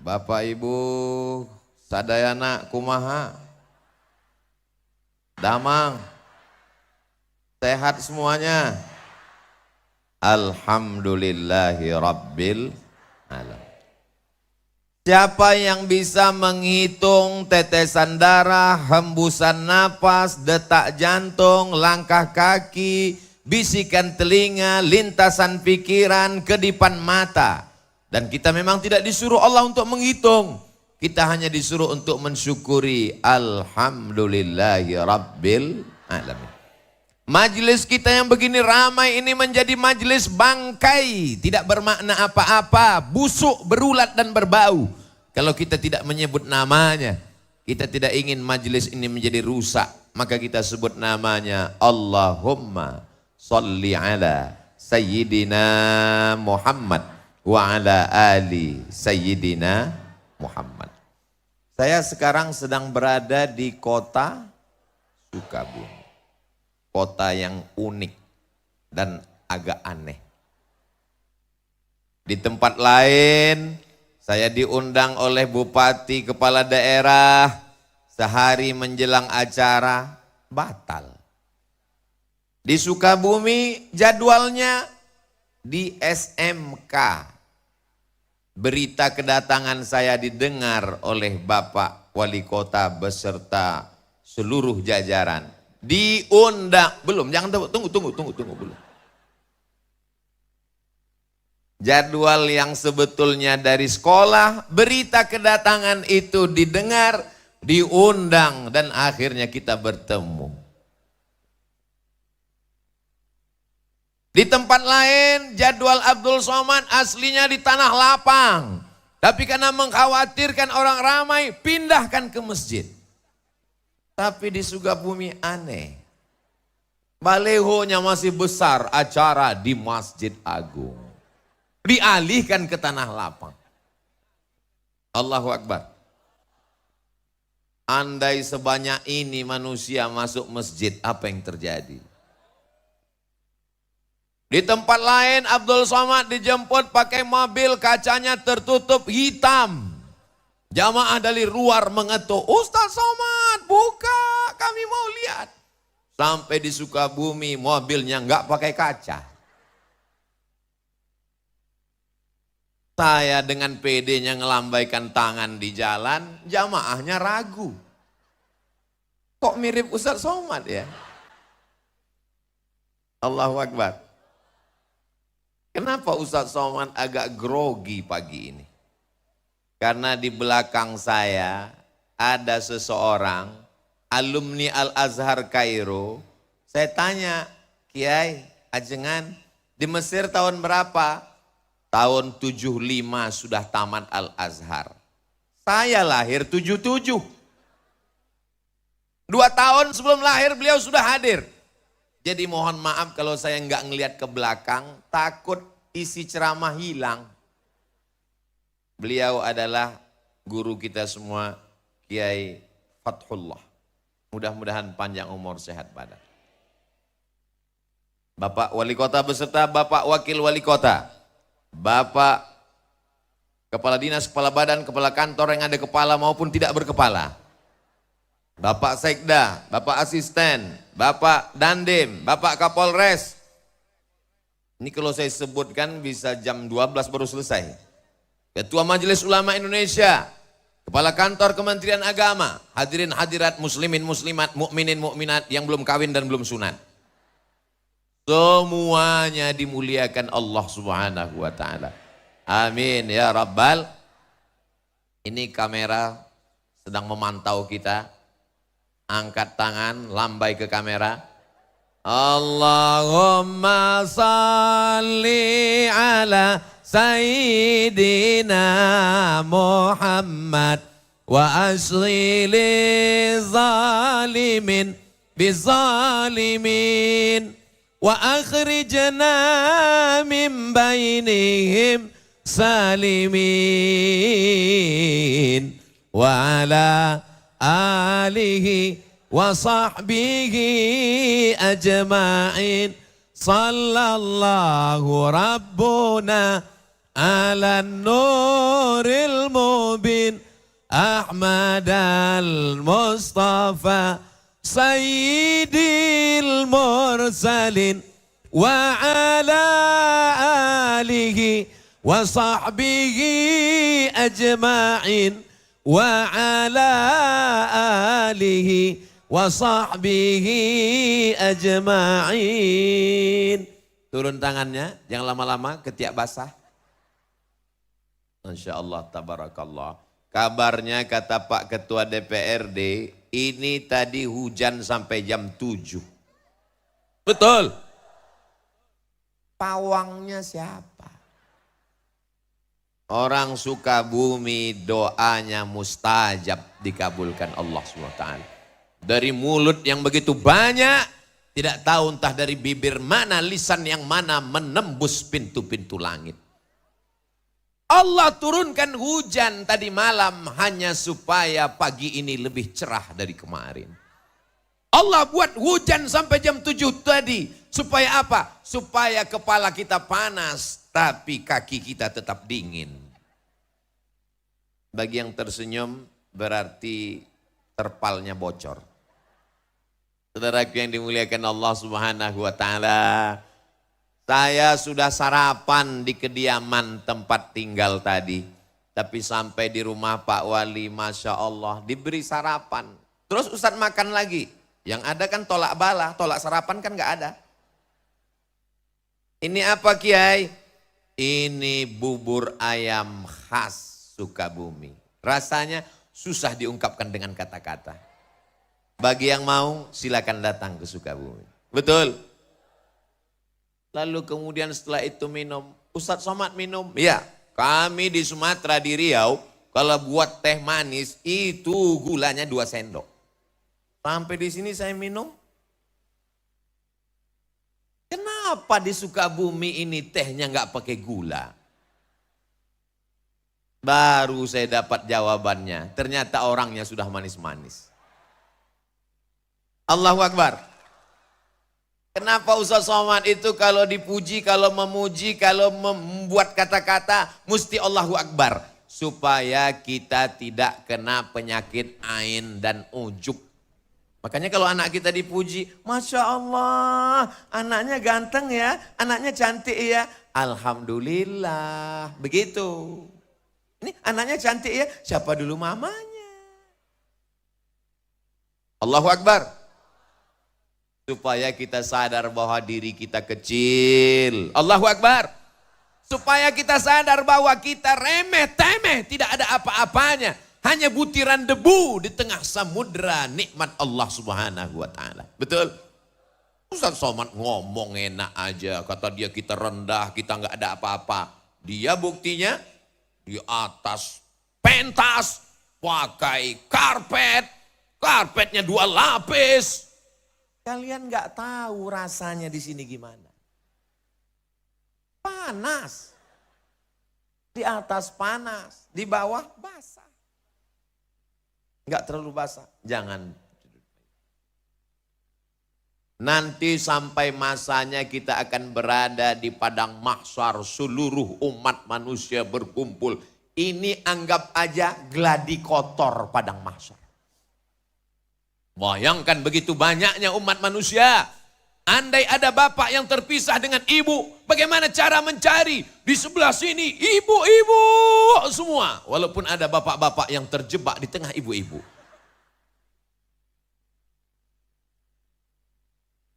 Bapak Ibu sadayana kumaha? Damang. Sehat semuanya? Alhamdulillahi Rabbil Alamin. Siapa yang bisa menghitung tetesan darah, hembusan napas, detak jantung, langkah kaki, bisikan telinga, lintasan pikiran, kedipan mata. Dan kita memang tidak disuruh Allah untuk menghitung. Kita hanya disuruh untuk mensyukuri. Alhamdulillahi Rabbil Alamin. Majelis kita yang begini ramai ini menjadi majelis bangkai. Tidak bermakna apa-apa. Busuk, berulat dan berbau. Kalau kita tidak menyebut namanya. Kita tidak ingin majelis ini menjadi rusak. Maka kita sebut namanya. Allahumma salli ala Sayyidina Muhammad. Wa ala ali Sayyidina Muhammad. Saya sekarang sedang berada di kota Sukabumi. Kota yang unik dan agak aneh. Di tempat lain saya diundang oleh bupati kepala daerah sehari menjelang acara batal. Di Sukabumi jadwalnya di SMK. Berita kedatangan saya didengar oleh Bapak Wali Kota beserta seluruh jajaran. Diundang, belum, jangan tunggu belum. Jadwal yang sebetulnya dari sekolah, berita kedatangan itu didengar, diundang dan akhirnya kita bertemu. Di tempat lain jadwal Abdul Somad aslinya di Tanah Lapang. Tapi karena mengkhawatirkan orang ramai, pindahkan ke masjid. Tapi di Sukabumi aneh. Balehonya masih besar, acara di Masjid Agung. Dialihkan ke Tanah Lapang. Allahu Akbar. Andai sebanyak ini manusia masuk masjid, apa yang terjadi? Di tempat lain Abdul Somad dijemput pakai mobil kacanya tertutup hitam. Jamaah dari luar mengetuk, Ustaz Somad buka, kami mau lihat. Sampai di Sukabumi mobilnya enggak pakai kaca. Saya dengan PD-nya ngelambaikan tangan di jalan, jamaahnya ragu. Kok mirip Ustaz Somad ya? Allahu Akbar. Kenapa Ustaz Somad agak grogi pagi ini? Karena di belakang saya ada seseorang alumni Al-Azhar Kairo. Saya tanya, Kiai, ajengan di Mesir tahun berapa? Tahun 75 sudah tamat Al-Azhar. Saya lahir 77. 2 tahun sebelum lahir beliau sudah hadir. Jadi mohon maaf kalau saya nggak ngelihat ke belakang, takut isi ceramah hilang. Beliau adalah guru kita semua, Kiai Fathullah. Mudah-mudahan panjang umur, sehat badan. Bapak Wali Kota beserta Bapak Wakil Wali Kota, Bapak Kepala Dinas, Kepala Badan, Kepala Kantor yang ada kepala maupun tidak berkepala, Bapak Sekda, Bapak Asisten, Bapak Dandim, Bapak Kapolres. Ini kalau saya sebutkan bisa jam 12 baru selesai. Ketua Majelis Ulama Indonesia, Kepala Kantor Kementerian Agama, hadirin hadirat muslimin muslimat, mukminin mukminat yang belum kawin dan belum sunat. Semuanya dimuliakan Allah Subhanahu wa taala. Amin ya rabbal. Ini kamera sedang memantau kita. Angkat tangan, lambai ke kamera. Allahumma salli ala Sayyidina Muhammad wa asli li zalimin bizalimin wa akhrijna min bainihim salimin wa ala alihi wa sahbihi ajma'in sallallahu rabbuna ala nuril mubin Ahmad al-Mustafa Sayyidil mursalin wa ala alihi wa sahbihi ajma'in wa ala alihi wa sahbihi ajma'in. Turun tangannya, jangan lama-lama ketiak basah. Masya Allah, tabarakallah. Kabarnya kata Pak Ketua DPRD, ini tadi hujan sampai jam 7. Betul. Pawangnya siapa? Orang Sukabumi doanya mustajab dikabulkan Allah SWT. Dari mulut yang begitu banyak, tidak tahu entah dari bibir mana, lisan yang mana menembus pintu-pintu langit. Allah turunkan hujan tadi malam hanya supaya pagi ini lebih cerah dari kemarin. Allah buat hujan sampai jam 7 tadi. Supaya apa? Supaya kepala kita panas, tapi kaki kita tetap dingin. Bagi yang tersenyum berarti terpalnya bocor. Saudaraku yang dimuliakan Allah Subhanahu wa Ta'ala, saya sudah sarapan di kediaman tempat tinggal tadi. Tapi sampai di rumah Pak Wali, Masya Allah, diberi sarapan. Terus Ustadz makan lagi. Yang ada kan tolak bala, tolak sarapan kan gak ada. Ini apa Kiai? Ini bubur ayam khas Sukabumi. Rasanya susah diungkapkan dengan kata-kata. Bagi yang mau silakan datang ke Sukabumi. Betul? Lalu kemudian setelah itu minum. Ustadz Somad minum? Ya, kami di Sumatera di Riau kalau buat teh manis itu gulanya 2 sendok. Sampai di sini saya minum. Kenapa di Sukabumi ini tehnya nggak pakai gula? Baru saya dapat jawabannya. Ternyata orangnya sudah manis-manis. Allahu Akbar. Kenapa Ustaz Somad itu kalau dipuji, kalau memuji, kalau membuat kata-kata mesti Allahu Akbar. Supaya kita tidak kena penyakit ain dan ujub. Makanya kalau anak kita dipuji, Masya Allah, anaknya ganteng ya, anaknya cantik ya. Alhamdulillah, begitu. Ini anaknya cantik ya, siapa dulu mamanya? Allahu Akbar. Supaya kita sadar bahwa diri kita kecil. Allahu Akbar. Supaya kita sadar bahwa kita remeh-temeh, tidak ada apa-apanya. Hanya butiran debu di tengah samudra nikmat Allah Subhanahu wa Ta'ala. Betul? Ustaz Somad ngomong enak aja. Kata dia kita rendah, kita nggak ada apa-apa. Dia buktinya di atas pentas pakai karpet. Karpetnya 2 lapis. Kalian nggak tahu rasanya di sini gimana. Panas. Di atas panas, di bawah basah. Nggak terlalu basah, jangan. Nanti sampai masanya kita akan berada di padang mahsyar, seluruh umat manusia berkumpul. Ini anggap aja gladi kotor padang mahsyar. Bayangkan begitu banyaknya umat manusia. Andai ada bapak yang terpisah dengan ibu, bagaimana cara mencari? Di sebelah sini ibu-ibu semua. Walaupun ada bapak-bapak yang terjebak di tengah ibu-ibu.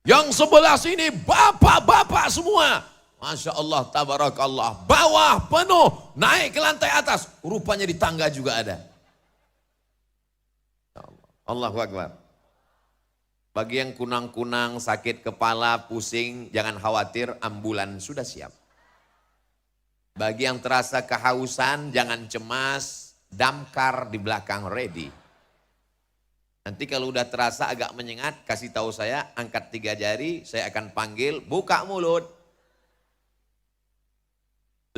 Yang sebelah sini bapak-bapak semua. Masya Allah, tabarakallah. Bawah penuh, naik ke lantai atas. Rupanya di tangga juga ada. Allahu Akbar. Bagi yang kunang-kunang, sakit kepala, pusing, jangan khawatir, ambulan sudah siap. Bagi yang terasa kehausan, jangan cemas, damkar di belakang ready. Nanti kalau udah terasa agak menyengat, kasih tahu saya, angkat 3 jari, saya akan panggil, buka mulut.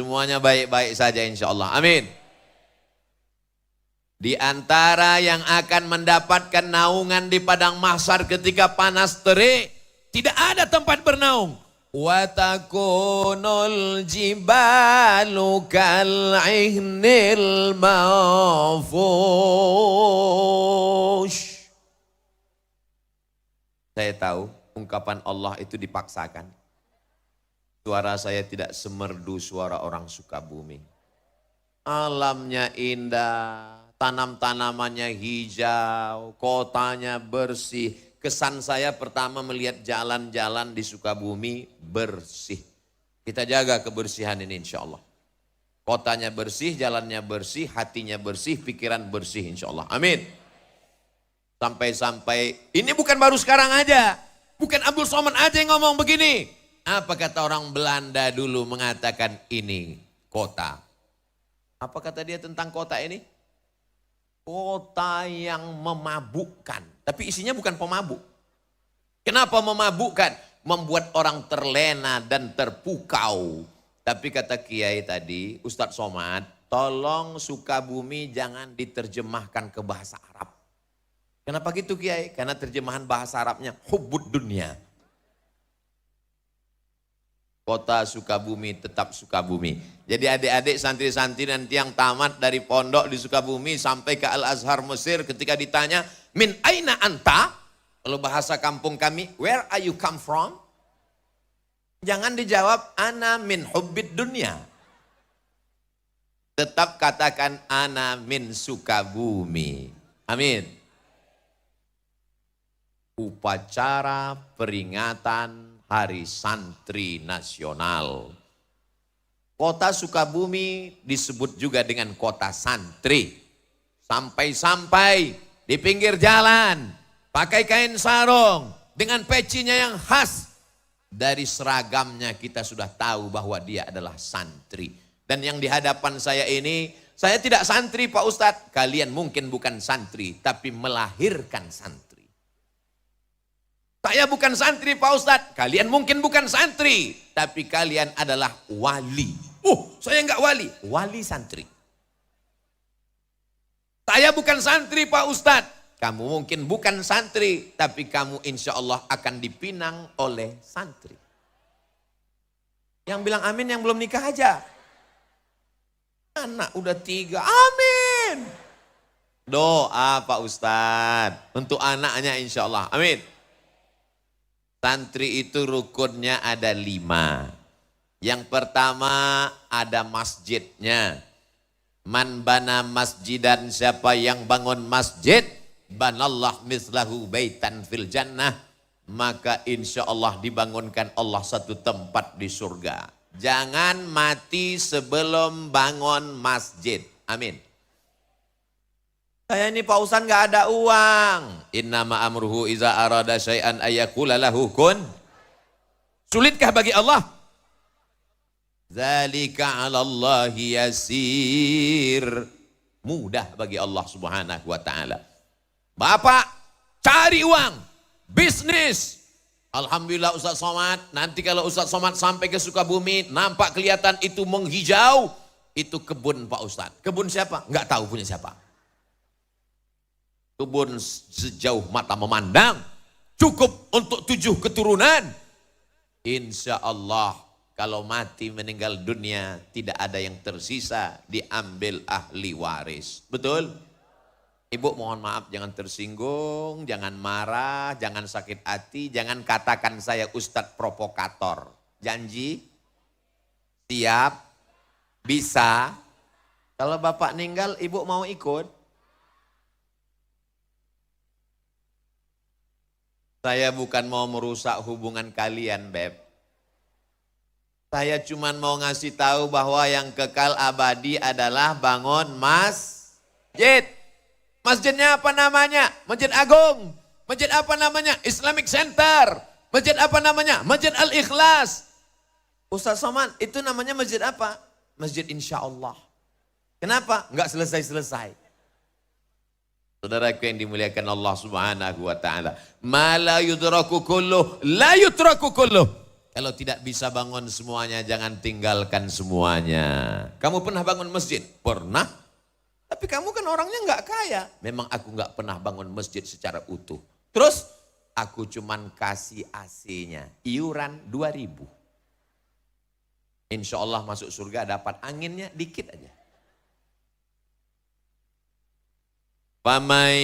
Semuanya baik-baik saja insya Allah. Amin. Di antara yang akan mendapatkan naungan di padang mahsyar ketika panas terik, tidak ada tempat bernaung. Wa takunul jibalu kal'ihnil manfush. Saya tahu ungkapan Allah itu dipaksakan. Suara saya tidak semerdu suara orang Sukabumi. Alamnya indah, tanam-tanamannya hijau, kotanya bersih. Kesan saya pertama melihat jalan-jalan di Sukabumi bersih. Kita jaga kebersihan ini insya Allah. Kotanya bersih, jalannya bersih, hatinya bersih, pikiran bersih insya Allah. Amin. Sampai-sampai, ini bukan baru sekarang aja. Bukan Abdul Somad aja yang ngomong begini. Apa kata orang Belanda dulu mengatakan ini kota. Apa kata dia tentang kota ini? Kota yang memabukkan. Tapi isinya bukan pemabuk. Kenapa memabukkan? Membuat orang terlena dan terpukau. Tapi kata Kiai tadi, Ustadz Somad, tolong Sukabumi jangan diterjemahkan ke bahasa Arab. Kenapa gitu Kiai? Karena terjemahan bahasa Arabnya hubbud dunia. Kota Sukabumi tetap Sukabumi. Jadi adik-adik santri-santri nanti yang tamat dari pondok di Sukabumi sampai ke Al-Azhar Mesir ketika ditanya, min aina anta? Kalau bahasa kampung kami, where are you come from? Jangan dijawab, ana min hubbid dunya. Tetap katakan, ana min Sukabumi. Amin. Upacara peringatan Hari Santri Nasional. Kota Sukabumi disebut juga dengan kota santri. Sampai-sampai di pinggir jalan, pakai kain sarung, dengan pecinya yang khas. Dari seragamnya kita sudah tahu bahwa dia adalah santri. Dan yang di hadapan saya ini, saya tidak santri Pak Ustadz. Kalian mungkin bukan santri, tapi melahirkan santri. Saya bukan santri Pak Ustadz, kalian mungkin bukan santri, tapi kalian adalah wali. Saya enggak wali, wali santri. Saya bukan santri Pak Ustadz, kamu mungkin bukan santri, tapi kamu insya Allah akan dipinang oleh santri. Yang bilang amin yang belum nikah aja. Anak udah 3, amin. Doa Pak Ustadz, untuk anaknya insya Allah, amin. Santri itu rukunnya ada 5. Yang pertama ada masjidnya. Man bana masjidan, siapa yang bangun masjid, banallah mislahu baitan fil jannah. Maka insya Allah dibangunkan Allah satu tempat di surga. Jangan mati sebelum bangun masjid. Amin. Saya ini Pak Ustadz gak ada uang. Innama amruhu iza arada syai'an ayakula lahu kun. Sulitkah bagi Allah? Zalika 'alallahi yasir. Mudah bagi Allah Subhanahu wa taala. Bapak cari uang, bisnis. Alhamdulillah Ustadz Somad, nanti kalau Ustadz Somad sampai ke Sukabumi, nampak kelihatan itu menghijau, itu kebun Pak Ustadz. Kebun siapa? Enggak tahu punya siapa. Kebun sejauh mata memandang, cukup untuk 7 keturunan. Insya Allah kalau mati meninggal dunia tidak ada yang tersisa, diambil ahli waris. Betul? Ibu mohon maaf, jangan tersinggung, jangan marah, jangan sakit hati, jangan katakan saya Ustadz provokator. Janji? Siap? Bisa? Kalau bapak meninggal, ibu mau ikut? Saya bukan mau merusak hubungan kalian, Beb. Saya cuma mau ngasih tahu bahwa yang kekal abadi adalah bangun masjid. Masjidnya apa namanya? Masjid Agung. Masjid apa namanya? Islamic Center. Masjid apa namanya? Masjid Al-Ikhlas. Ustaz Somad, itu namanya masjid apa? Masjid Insya Allah. Kenapa? Enggak selesai-selesai. Saudaraku yang dimuliakan Allah Subhanahu wa taala, ma la yudraku kulluh la yutraku kulluh. Kalau tidak bisa bangun semuanya, jangan tinggalkan semuanya. Kamu pernah bangun masjid? Pernah. Tapi kamu kan orangnya nggak kaya. Memang aku nggak pernah bangun masjid secara utuh. Terus aku cuman kasih AC-nya, iuran 2.000. Insya Allah masuk surga dapat anginnya dikit aja. Faman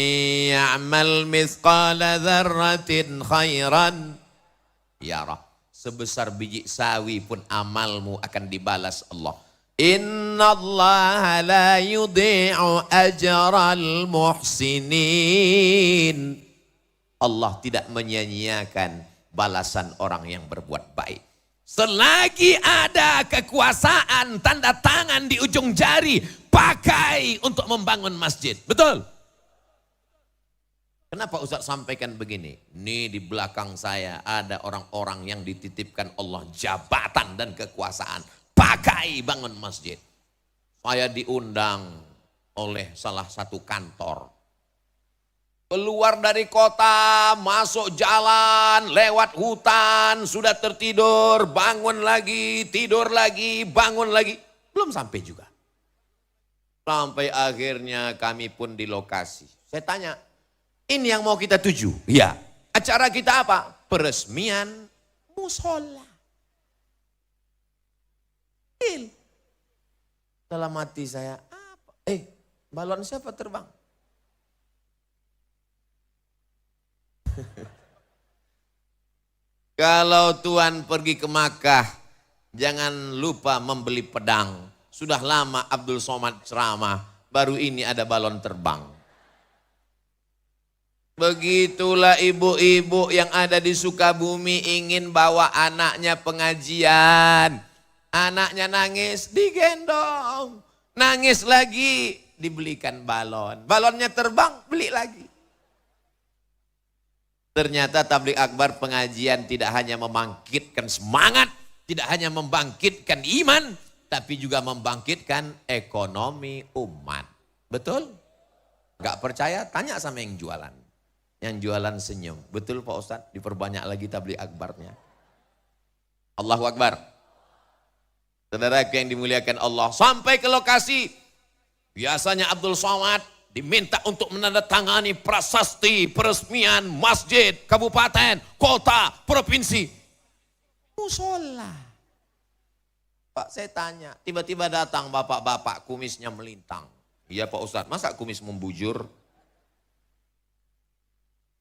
ya'mal mithqala dzarratin khairan yarah. Sebesar biji sawi pun amalmu akan dibalas Allah. Innallaha la yudhi'u ajral muhsinin. Allah tidak menyia-nyiakan balasan orang yang berbuat baik. Selagi ada kekuasaan, tanda tangan di ujung jari, pakai untuk membangun masjid. Betul? Kenapa Ustaz sampaikan begini? Ini di belakang saya ada orang-orang yang dititipkan Allah jabatan dan kekuasaan. Pakai bangun masjid. Saya diundang oleh salah satu kantor. Keluar dari kota, masuk jalan, lewat hutan, sudah tertidur, bangun lagi, tidur lagi, bangun lagi. Belum sampai juga. Sampai akhirnya kami pun di lokasi. Saya tanya, ini yang mau kita tuju? Iya. Acara kita apa? Peresmian musola. Dalam hati saya, apa? Balon siapa terbang? Kalau Tuhan pergi ke Makkah, jangan lupa membeli pedang. Sudah lama Abdul Somad ceramah, baru ini ada balon terbang. Begitulah ibu-ibu yang ada di Sukabumi ingin bawa anaknya pengajian. Anaknya nangis, digendong. Nangis lagi, dibelikan balon. Balonnya terbang, beli lagi. Ternyata tabligh akbar pengajian tidak hanya membangkitkan semangat, tidak hanya membangkitkan iman, tapi juga membangkitkan ekonomi umat. Betul? Gak percaya? Tanya sama yang jualan. Yang jualan senyum. Betul Pak Ustadz? Diperbanyak lagi tabligh akbarnya. Allahu Akbar. Saudara yang dimuliakan Allah. Sampai ke lokasi. Biasanya Abdul Somad diminta untuk menandatangani prasasti peresmian masjid, kabupaten, kota, provinsi. Musola. Pak saya tanya, tiba-tiba datang bapak-bapak kumisnya melintang. Iya Pak Ustadz, masa kumis membujur?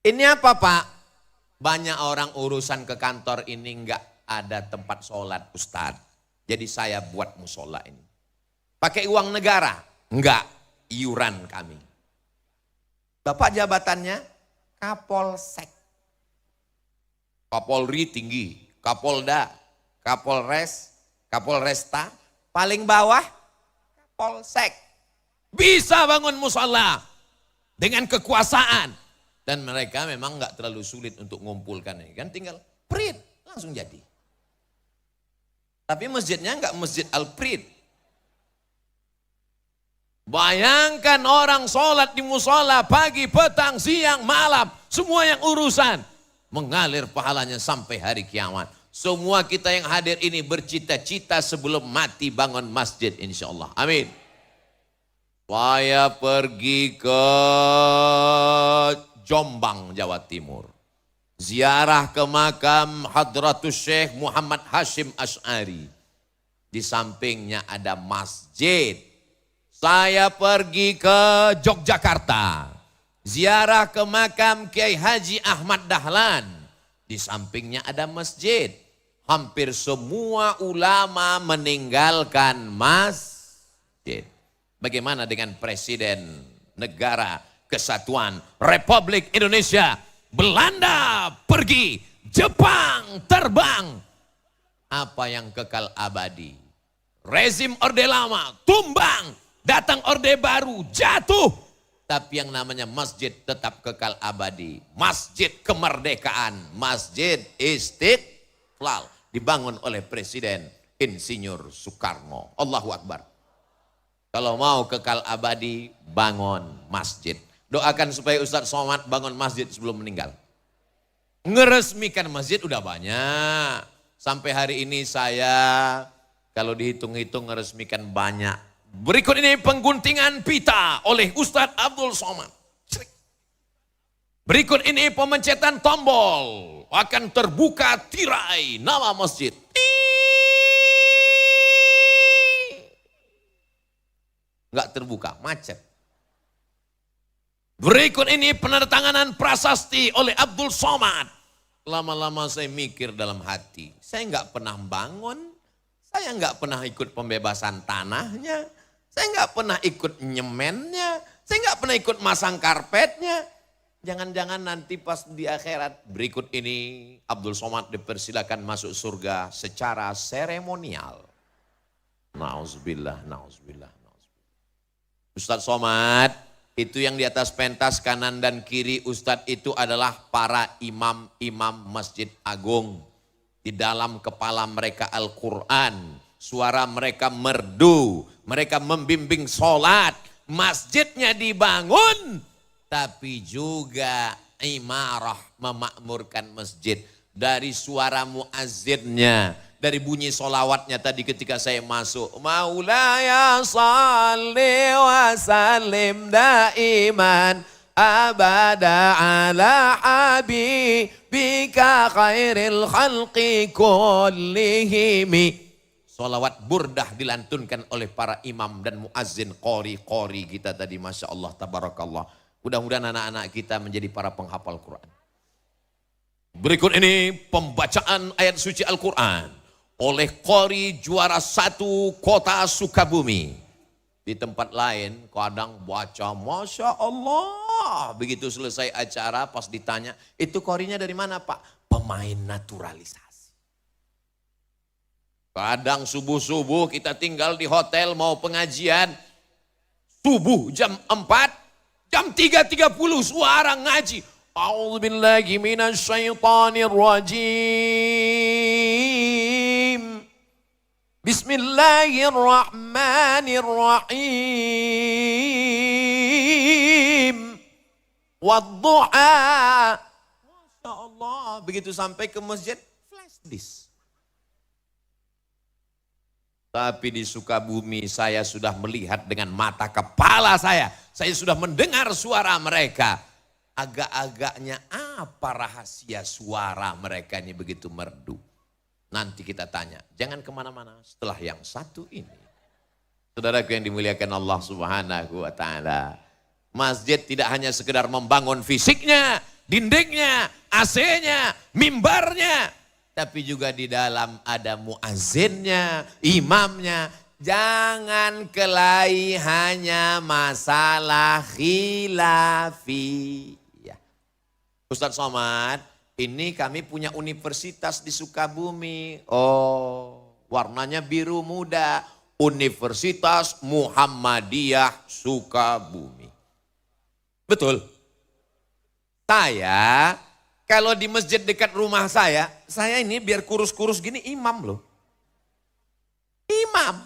Ini apa Pak? Banyak orang urusan ke kantor ini enggak ada tempat sholat Ustadz. Jadi saya buat musola ini. Pakai uang negara? Enggak. Iuran kami. Bapak jabatannya Kapolsek. Kapolri tinggi, Kapolda, Kapolres, Kapolresta, paling bawah Kapolsek. Bisa bangun musola dengan kekuasaan. Dan mereka memang nggak terlalu sulit untuk mengumpulkan ini kan, tinggal print langsung jadi. Tapi masjidnya nggak masjid al-print. Bayangkan orang sholat di musola pagi, petang, siang, malam. Semua yang urusan. Mengalir pahalanya sampai hari kiamat. Semua kita yang hadir ini bercita-cita sebelum mati bangun masjid insya Allah. Amin. Saya pergi ke Jombang, Jawa Timur. Ziarah ke makam Hadratus Syekh Muhammad Hashim Asy'ari. Di sampingnya ada masjid. Saya pergi ke Yogyakarta, ziarah ke makam Kiai Haji Ahmad Dahlan. Di sampingnya ada masjid. Hampir semua ulama meninggalkan masjid. Bagaimana dengan Presiden Negara Kesatuan Republik Indonesia? Belanda pergi, Jepang terbang. Apa yang kekal abadi? Rezim Orde Lama tumbang. Datang Orde Baru, jatuh. Tapi yang namanya masjid tetap kekal abadi. Masjid kemerdekaan, Masjid Istiqlal. Dibangun oleh Presiden Insinyur Soekarno. Allahu Akbar. Kalau mau kekal abadi, bangun masjid. Doakan supaya Ustadz Somad bangun masjid sebelum meninggal. Ngeresmikan masjid udah banyak. Sampai hari ini saya kalau dihitung-hitung ngeresmikan banyak. Berikut ini pengguntingan pita oleh Ustadz Abdul Somad. Berikut ini pemencetan tombol. Akan terbuka tirai nama masjid. nggak terbuka, macet. Berikut ini penandatanganan prasasti oleh Abdul Somad. Lama-lama saya mikir dalam hati, saya nggak pernah bangun, saya nggak pernah ikut pembebasan tanahnya, saya nggak pernah ikut nyemennya, saya nggak pernah ikut masang karpetnya. Jangan-jangan nanti pas di akhirat berikut ini Abdul Somad dipersilakan masuk surga secara seremonial. Nauzubillah, nauzubillah, nauzubillah. Ustadz Somad, itu yang di atas pentas kanan dan kiri Ustadz itu adalah para imam-imam Masjid Agung. Di dalam kepala mereka Al-Quran, suara mereka merdu, mereka membimbing sholat, masjidnya dibangun, tapi juga imarah memakmurkan masjid. Dari suara muazzinnya, dari bunyi solawatnya tadi ketika saya masuk. Maulaya salli wa sallim daiman abada ala habibika khairil khalqi kullihimi. Solawat burdah dilantunkan oleh para imam dan muazzin qori kita tadi. Masya Allah, tabarakallah. Mudah-mudahan anak-anak kita menjadi para penghafal Quran. Berikut ini pembacaan ayat suci Al-Quran oleh qori juara 1 kota Sukabumi. Di tempat lain kadang baca Masya Allah. Begitu selesai acara pas ditanya, itu qorinya dari mana Pak? Pemain naturalisasi. Kadang subuh-subuh kita tinggal di hotel mau pengajian. Subuh jam 4, jam 3.30 suara ngaji. A'udzubillahi minasyaitonir rajim. Bismillahirrahmanirrahim. Wadduha. Masya Allah. Begitu sampai ke masjid, flash disk. Tapi di Sukabumi saya sudah melihat dengan mata kepala saya. Saya sudah mendengar suara mereka. Agak-agaknya apa rahasia suara mereka ini begitu merdu? Nanti kita tanya, jangan kemana-mana setelah yang satu ini. Saudaraku yang dimuliakan Allah Subhanahu wa ta'ala. Masjid tidak hanya sekedar membangun fisiknya, dindingnya, AC-nya, mimbarnya. Tapi juga di dalam ada muazzinnya, imamnya. Jangan kelahi hanya masalah khilafi. Ustadz Somad, ini kami punya universitas di Sukabumi. Oh, warnanya biru muda. Universitas Muhammadiyah Sukabumi. Betul. Saya, kalau di masjid dekat rumah saya ini biar kurus-kurus gini imam loh. Imam.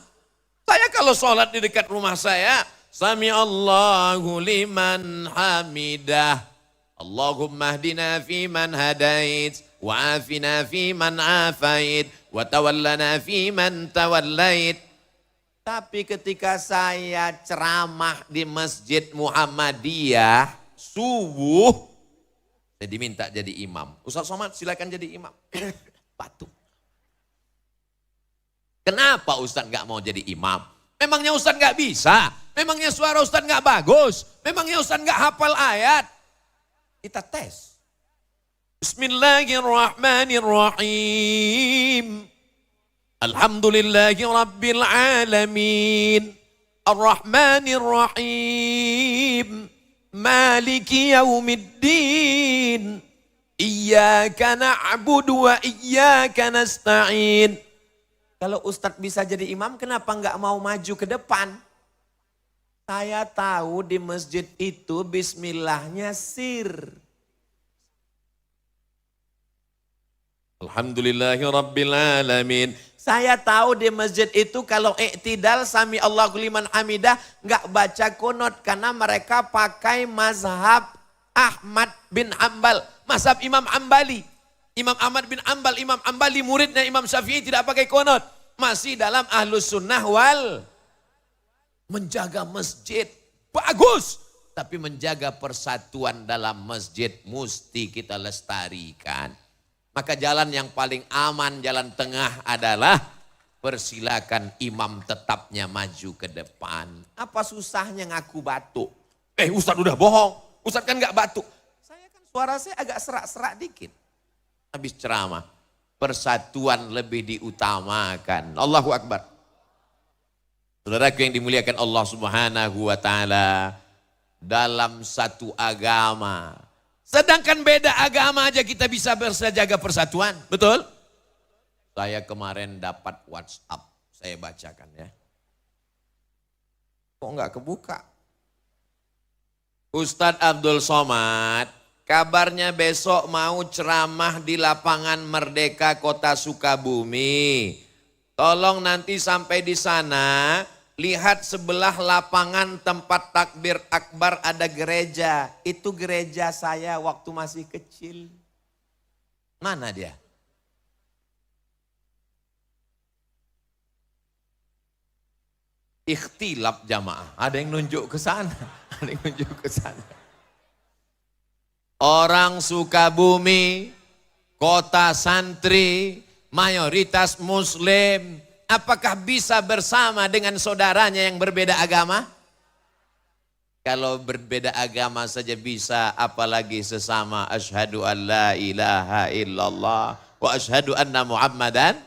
Saya kalau sholat di dekat rumah saya, Sami Allahu liman hamidah. Allahumma hdina fi man hadait, wa afina fi man afait, wa tawallana fi man tawallait. Tapi ketika saya ceramah di Masjid Muhammadiyah subuh, saya diminta jadi imam. Ustadz Somad silakan jadi imam. Batuk. Kenapa Ustadz gak mau jadi imam? Memangnya Ustadz gak bisa? Memangnya suara Ustadz gak bagus? Memangnya Ustadz gak hafal ayat? Kita tes. Bismillahirrahmanirrahim. Alhamdulillahi rabbil alamin. Ar-Rahmanirrahim. Maliki yaumiddin. Iyyaka na'budu wa iyyaka nasta'in. Kalau Ustadz bisa jadi imam, kenapa enggak mau maju ke depan? Saya tahu di masjid itu bismillahnya sir. Alhamdulillahirrabbilalamin. Saya tahu di masjid itu kalau iktidal sami Allahu liman hamidah enggak baca kunut karena mereka pakai mazhab Ahmad bin Ambal, mazhab Imam Ambali. Imam Ahmad bin Ambal, Imam Ambali muridnya Imam Syafi'i tidak pakai kunut. Masih dalam ahlus sunnah wal menjaga masjid bagus, tapi menjaga persatuan dalam masjid mesti kita lestarikan. Maka jalan yang paling aman, jalan tengah adalah persilakan imam tetapnya maju ke depan. Apa susahnya ngaku batuk? Ustadz udah bohong, Ustadz kan gak batuk. Saya kan suara saya agak serak-serak dikit. Habis ceramah, persatuan lebih diutamakan. Allahu Akbar. Saudaraku yang dimuliakan Allah Subhanahu wa Ta'ala, dalam satu agama, sedangkan beda agama aja kita bisa jaga persatuan, betul? Saya kemarin dapat WhatsApp, saya bacakan ya. Kok nggak kebuka? Ustadz Abdul Somad, kabarnya besok mau ceramah di lapangan Merdeka Kota Sukabumi. Tolong nanti sampai di sana, lihat sebelah lapangan tempat takbir akbar ada gereja. Itu gereja saya waktu masih kecil. Mana dia? Ikhtilaf jamaah. Ada yang nunjuk ke sana. Ada yang nunjuk ke sana. Orang Sukabumi, kota santri, mayoritas muslim. Apakah bisa bersama dengan saudaranya yang berbeda agama? Kalau berbeda agama saja bisa, apalagi sesama asyhadu an la ilaha illallah wa asyhadu anna Muhammadan.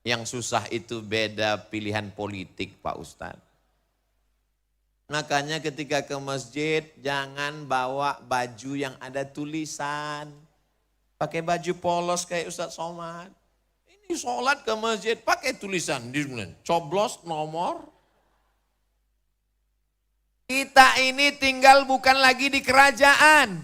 Yang susah itu beda pilihan politik Pak Ustadz. Makanya ketika ke masjid jangan bawa baju yang ada tulisan. Pakai baju polos kayak Ustadz Somad. Ini sholat ke masjid pakai tulisan. Coblos nomor. Kita ini tinggal bukan lagi di kerajaan.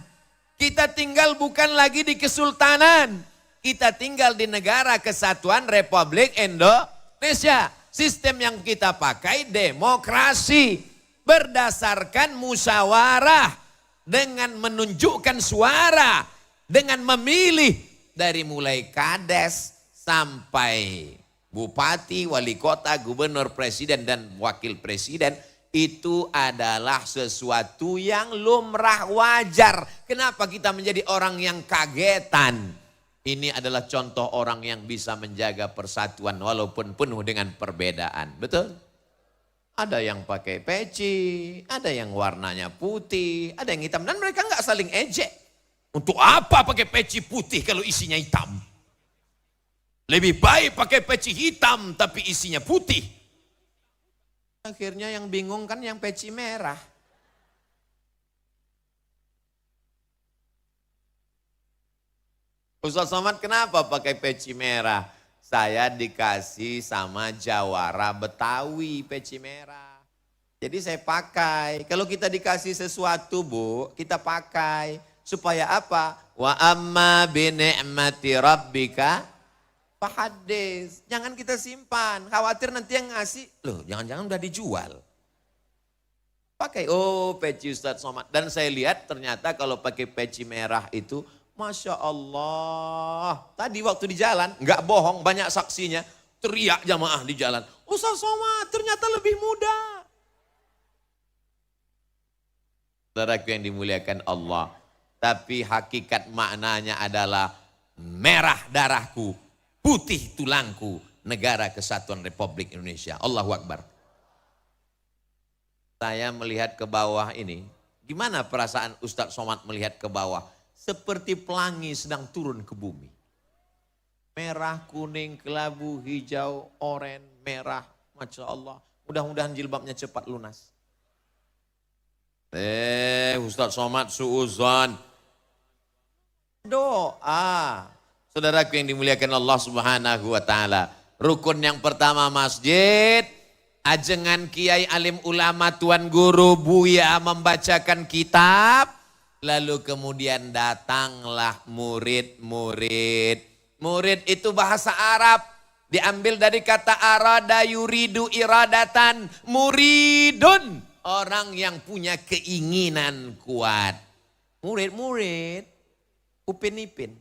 Kita tinggal bukan lagi di kesultanan. Kita tinggal di negara kesatuan Republik Indonesia. Sistem yang kita pakai demokrasi. Berdasarkan musyawarah. Dengan menunjukkan suara. Dengan memilih. Dari mulai kades sampai bupati, wali kota, gubernur, presiden dan wakil presiden. Itu adalah sesuatu yang lumrah wajar. Kenapa kita menjadi orang yang kagetan? Ini adalah contoh orang yang bisa menjaga persatuan walaupun penuh dengan perbedaan. Betul? Ada yang pakai peci, ada yang warnanya putih, ada yang hitam. Dan mereka nggak saling ejek. Untuk apa pakai peci putih kalau isinya hitam? Lebih baik pakai peci hitam tapi isinya putih. Akhirnya yang bingung kan yang peci merah. Ustadz Somad kenapa pakai peci merah? Saya dikasih sama jawara Betawi peci merah. Jadi saya pakai. Kalau kita dikasih sesuatu Bu, kita pakai. Supaya apa? Wa amma bi ni'mati rabbika fahaddits. Jangan kita simpan. Khawatir nanti yang ngasih, loh jangan-jangan udah dijual. Pakai, peci Ustadz Somad. Dan saya lihat ternyata kalau pakai peci merah itu, Masya Allah. Tadi waktu di jalan, nggak bohong, banyak saksinya. Teriak jamaah di jalan. Ustadz Somad ternyata lebih muda. Saudaraku yang dimuliakan Allah. Tapi hakikat maknanya adalah merah darahku, putih tulangku, negara kesatuan Republik Indonesia. Allahu Akbar. Saya melihat ke bawah ini. Gimana perasaan Ustadz Somad melihat ke bawah? Seperti pelangi sedang turun ke bumi. Merah, kuning, kelabu, hijau, oranye, merah. Masya Allah. Mudah-mudahan jilbabnya cepat lunas. Ustadz Somad suuzon. Doa. Saudaraku yang dimuliakan Allah Subhanahu wa Ta'ala. Rukun yang pertama masjid. Ajengan kiai alim ulama tuan guru Buya membacakan kitab. Lalu kemudian datanglah murid-murid. Murid itu bahasa Arab. Diambil dari kata arada yuridu iradatan. Muridun. Orang yang punya keinginan kuat. Murid-murid. Upin-ipin.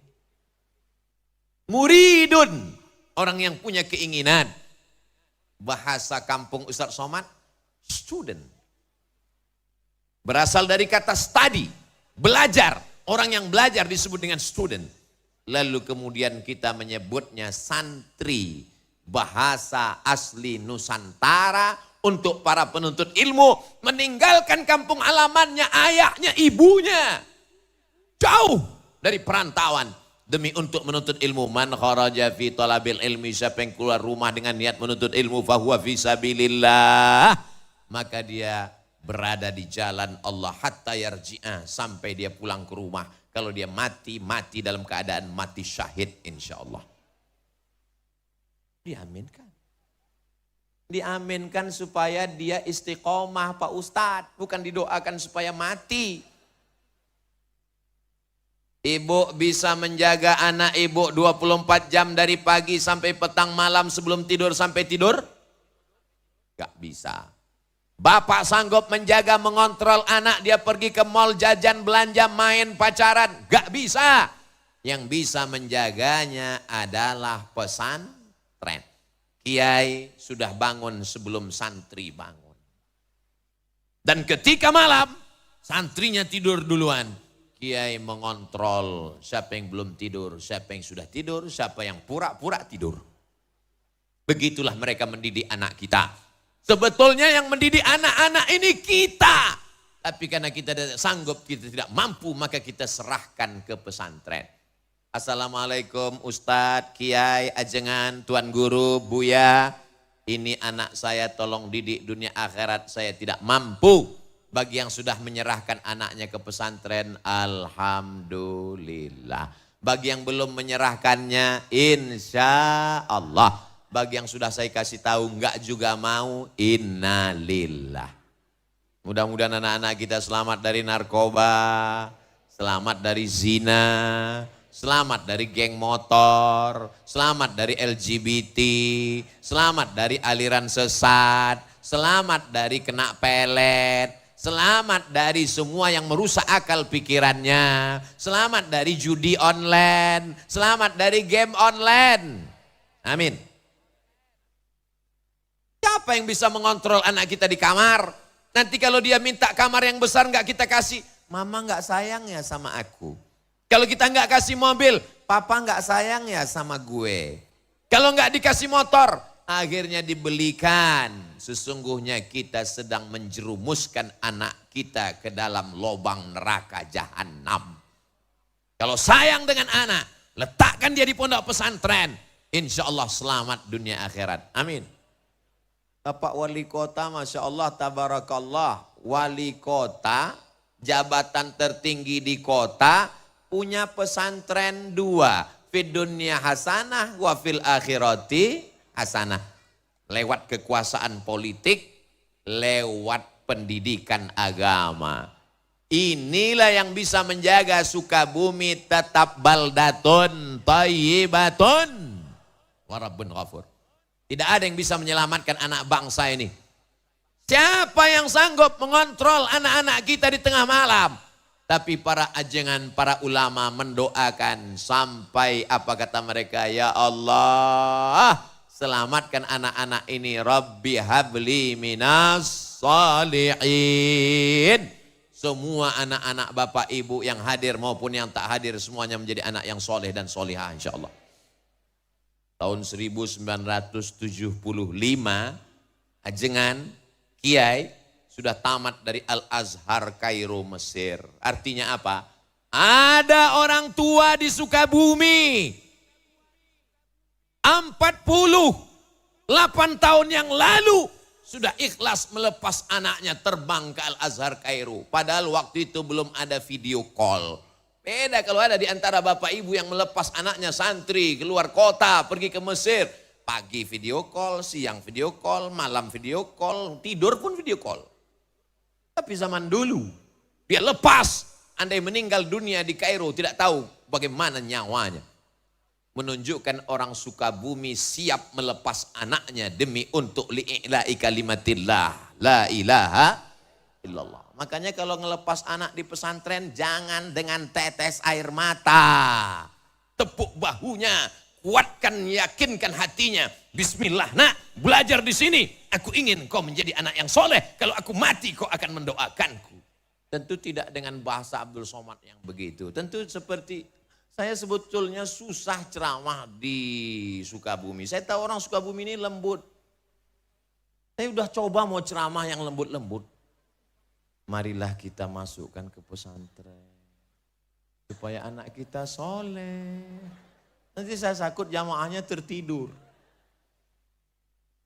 Muridun. Orang yang punya keinginan. Bahasa kampung Ustadz Somad. Student. Berasal dari kata study. Belajar, orang yang belajar disebut dengan student. Lalu kemudian kita menyebutnya santri. bahasa asli Nusantara untuk para penuntut ilmu, meninggalkan kampung halamannya, ayahnya, ibunya, jauh dari perantauan demi untuk menuntut ilmu. Man kharaja fi talabil ilmi, siapa yang keluar rumah dengan niat menuntut ilmu, fahuwa fi sabilillah, maka dia berada di jalan Allah hatta yarji'a, sampai dia pulang ke rumah. Kalau dia mati, mati dalam keadaan mati syahid insyaallah. Diaminkan. Diaminkan supaya dia istiqomah Pak Ustadz, bukan didoakan supaya mati. Ibu bisa menjaga anak ibu 24 jam dari pagi sampai petang malam sebelum tidur sampai tidur? Gak bisa. Bapak sanggup menjaga, mengontrol anak dia pergi ke mall, jajan, belanja, main, pacaran? Gak bisa. Yang bisa menjaganya adalah pesantren. Kiai sudah bangun sebelum santri bangun. Dan ketika malam, santrinya tidur duluan. Kiai mengontrol siapa yang belum tidur, siapa yang sudah tidur, siapa yang pura-pura tidur. Begitulah mereka mendidik anak kita. Sebetulnya yang mendidik anak-anak ini kita. Tapi karena kita tidak sanggup, kita tidak mampu, maka kita serahkan ke pesantren. Assalamualaikum Ustadz, Kiai, Ajengan, Tuan Guru, Buya. Ini anak saya tolong didik dunia akhirat, saya tidak mampu. Bagi yang sudah menyerahkan anaknya ke pesantren, alhamdulillah. Bagi yang belum menyerahkannya, insya Allah. Bagi yang sudah saya kasih tahu enggak juga mau, innalillah. Mudah-mudahan anak-anak kita selamat dari narkoba, selamat dari zina, selamat dari geng motor, selamat dari LGBT, selamat dari aliran sesat, selamat dari kena pelet, selamat dari semua yang merusak akal pikirannya, selamat dari judi online, selamat dari game online. Amin. Siapa yang bisa mengontrol anak kita di kamar? Nanti kalau dia minta kamar yang besar nggak kita kasih, mama nggak sayang ya sama aku. Kalau kita nggak kasih mobil, papa nggak sayang ya sama gue. Kalau nggak dikasih motor, akhirnya dibelikan. Sesungguhnya kita sedang menjerumuskan anak kita ke dalam lubang neraka jahanam. Kalau sayang dengan anak, letakkan dia di pondok pesantren. Insya Allah selamat dunia akhirat. Amin. Bapak wali kota, Masya Allah, tabarakallah. Wali kota, jabatan tertinggi di kota, punya pesantren 2. Fid dunya hasanah wa fil akhirati hasanah. Lewat kekuasaan politik, lewat pendidikan agama. Inilah yang bisa menjaga Sukabumi tetap baldatun thayyibatun wa rabbun ghafur. Tidak ada yang bisa menyelamatkan anak bangsa ini. Siapa yang sanggup mengontrol anak-anak kita di tengah malam? Tapi para ajengan, para ulama mendoakan sampai apa kata mereka? Ya Allah, selamatkan anak-anak ini. Rabbi habli minas salihin. Semua anak-anak bapak ibu yang hadir maupun yang tak hadir, semuanya menjadi anak yang soleh dan solihah insya Allah. Tahun 1975, ajengan, kiai, sudah tamat dari Al-Azhar Kairo Mesir. Artinya apa? Ada orang tua di Sukabumi. 48 tahun yang lalu sudah ikhlas melepas anaknya terbang ke Al-Azhar Kairo. Padahal waktu itu belum ada video call. Beda kalau ada di antara bapak ibu yang melepas anaknya santri keluar kota pergi ke Mesir. Pagi video call, siang video call, malam video call, tidur pun video call. Tapi zaman dulu dia lepas, andai meninggal dunia di Kairo tidak tahu bagaimana nyawanya. Menunjukkan orang Sukabumi siap melepas anaknya demi untuk li'ila'i kalimatillah. La ilaha illallah. Makanya kalau ngelepas anak di pesantren jangan dengan tetes air mata. Tepuk bahunya, kuatkan, yakinkan hatinya. Bismillah nak, belajar di sini. Aku ingin kau menjadi anak yang soleh. Kalau aku mati kau akan mendoakanku. Tentu tidak dengan bahasa Abdul Somad yang begitu. Tentu seperti Saya sebetulnya susah ceramah di Sukabumi. Saya tahu orang Sukabumi ini lembut. Saya udah coba mau ceramah yang lembut-lembut. Marilah kita masukkan ke pesantren. Supaya anak kita soleh. Nanti saya takut jamaahnya tertidur.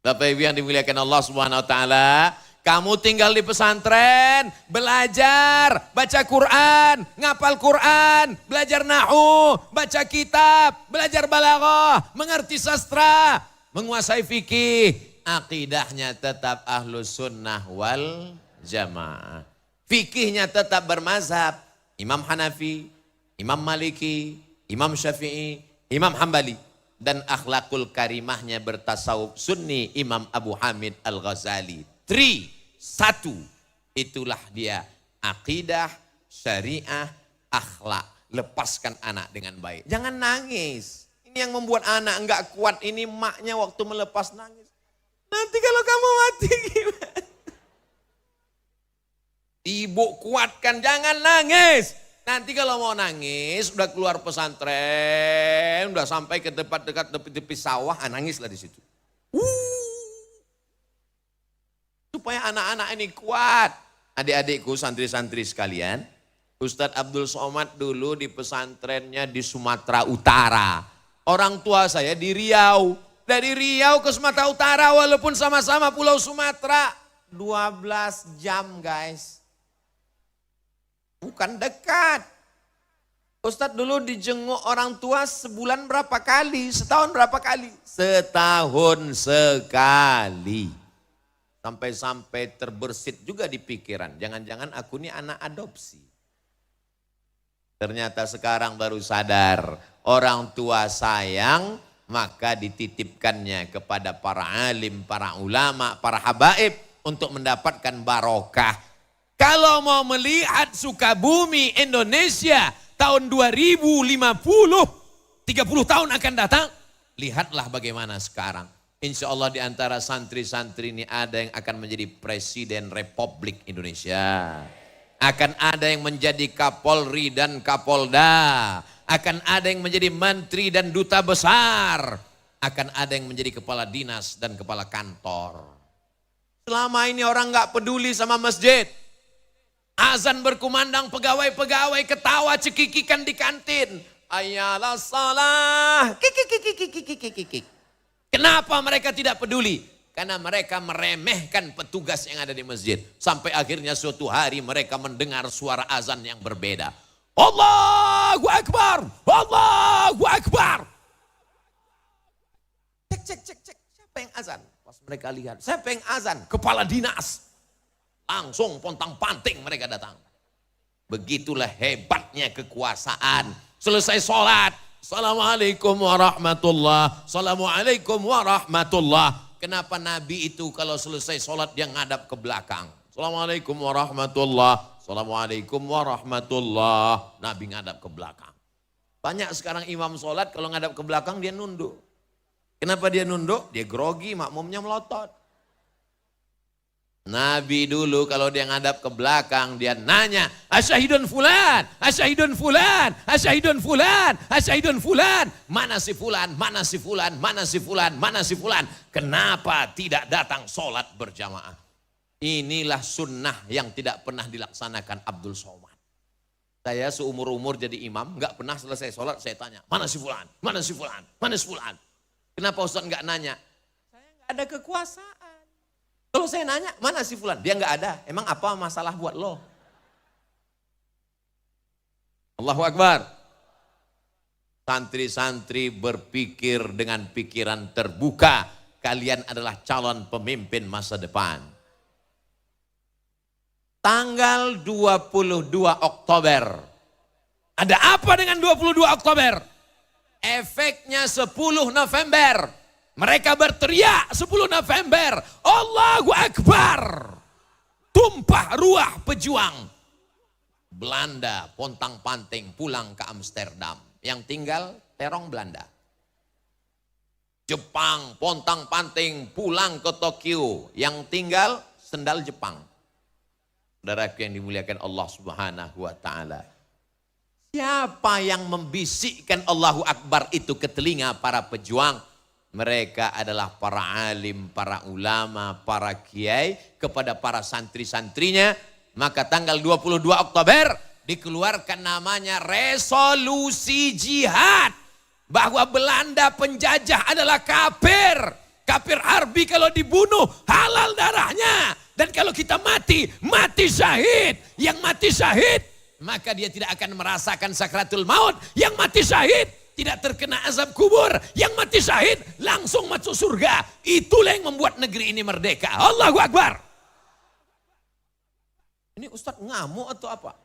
Bapak Ibu yang dimuliakan Allah Subhanahu wa taala, kamu tinggal di pesantren, belajar, baca Quran, ngapal Quran, belajar nahu, baca kitab, belajar balaghah, mengerti sastra, menguasai fikih, akidahnya tetap ahlus sunnah wal jamaah. Fikihnya tetap bermazhab, Imam Hanafi, Imam Maliki, Imam Syafi'i, Imam Hambali. Dan akhlakul karimahnya bertasawuf sunni Imam Abu Hamid Al-Ghazali. 1. Itulah dia akidah, syariah, akhlak. Lepaskan anak dengan baik. Jangan nangis. Ini yang membuat anak enggak kuat. Ini maknya waktu melepas nangis. Nanti kalau kamu mati gimana? Ibu kuatkan, jangan nangis. Nanti kalau mau nangis, udah keluar pesantren, udah sampai ke dekat tepi sawah, nangislah di situ. Supaya anak-anak ini kuat. Adik-adikku, santri-santri sekalian, Ustadz Abdul Somad dulu di pesantrennya di Sumatera Utara. Orang tua saya di Riau. Dari Riau ke Sumatera Utara, walaupun sama-sama Pulau Sumatera, 12 jam guys. Bukan dekat. Ustadz dulu dijenguk orang tua sebulan berapa kali? Setahun berapa kali? Setahun sekali. Sampai-sampai terbersit juga di pikiran. Jangan-jangan aku ini anak adopsi. Ternyata sekarang baru sadar. Orang tua sayang, maka dititipkannya kepada para alim, para ulama, para habaib untuk mendapatkan barokah. Kalau mau melihat Sukabumi Indonesia tahun 2050, 30 tahun akan datang, lihatlah bagaimana sekarang. Insya Allah di antara santri-santri ini ada yang akan menjadi Presiden Republik Indonesia. Akan ada yang menjadi Kapolri dan Kapolda. Akan ada yang menjadi Menteri dan Duta Besar. Akan ada yang menjadi Kepala Dinas dan Kepala Kantor. Selama ini orang gak peduli sama masjid. Azan berkumandang, pegawai-pegawai ketawa cekikikan di kantin. Ayalah salah. Kenapa mereka tidak peduli? Karena mereka meremehkan petugas yang ada di masjid. Sampai akhirnya suatu hari mereka mendengar suara azan yang berbeda. Allahu Akbar, Allahu Akbar. Cek. Siapa yang azan? Pas mereka lihat, siapa yang azan? Kepala dinas. Langsung pontang-panting mereka datang. Begitulah hebatnya kekuasaan. Selesai sholat. Assalamualaikum warahmatullah. Assalamualaikum warahmatullah. Kenapa Nabi itu kalau selesai sholat dia ngadap ke belakang. Assalamualaikum warahmatullah. Assalamualaikum warahmatullah. Nabi ngadap ke belakang. Banyak sekarang imam sholat kalau ngadap ke belakang dia nunduk. Kenapa dia nunduk? Dia grogi, makmumnya melotot. Nabi dulu kalau dia ngadap ke belakang dia nanya, asyahidun fulan, asyahidun fulan, asyahidun fulan, asyahidun fulan. Mana si fulan, mana si fulan, mana si fulan, mana si fulan. Kenapa tidak datang sholat berjamaah? Inilah sunnah yang tidak pernah dilaksanakan Abdul Somad. Saya seumur-umur jadi imam, nggak pernah selesai sholat saya tanya, mana si fulan, mana si fulan, mana si fulan. Kenapa Ustaz nggak nanya? Saya nggak ada kekuasaan. Kalau saya nanya, mana si fulan? Dia nggak ada. Emang apa masalah buat lo? Allahu Akbar. Santri-santri berpikir dengan pikiran terbuka. Kalian adalah calon pemimpin masa depan. Tanggal 22 Oktober. Ada apa dengan 22 Oktober? Efeknya 10 November. Mereka berteriak 10 November, Allahu Akbar. Tumpah ruah pejuang. Belanda pontang-panting pulang ke Amsterdam. Yang tinggal terong Belanda. Jepang pontang-panting pulang ke Tokyo. Yang tinggal sendal Jepang. Saudaraku yang dimuliakan Allah Subhanahu wa taala. Siapa yang membisikkan Allahu Akbar itu ke telinga para pejuang? Mereka adalah para alim, para ulama, para kiai kepada para santri-santrinya. Maka tanggal 22 Oktober dikeluarkan namanya resolusi jihad. Bahwa Belanda penjajah adalah kafir. Kafir harbi, kalau dibunuh halal darahnya. Dan kalau kita mati, mati syahid. Yang mati syahid, maka dia tidak akan merasakan sakratul maut. Yang mati syahid tidak terkena azab kubur. Yang mati syahid langsung masuk surga. Itulah yang membuat negeri ini merdeka. Allahu Akbar. Ini Ustadz ngamuk atau apa?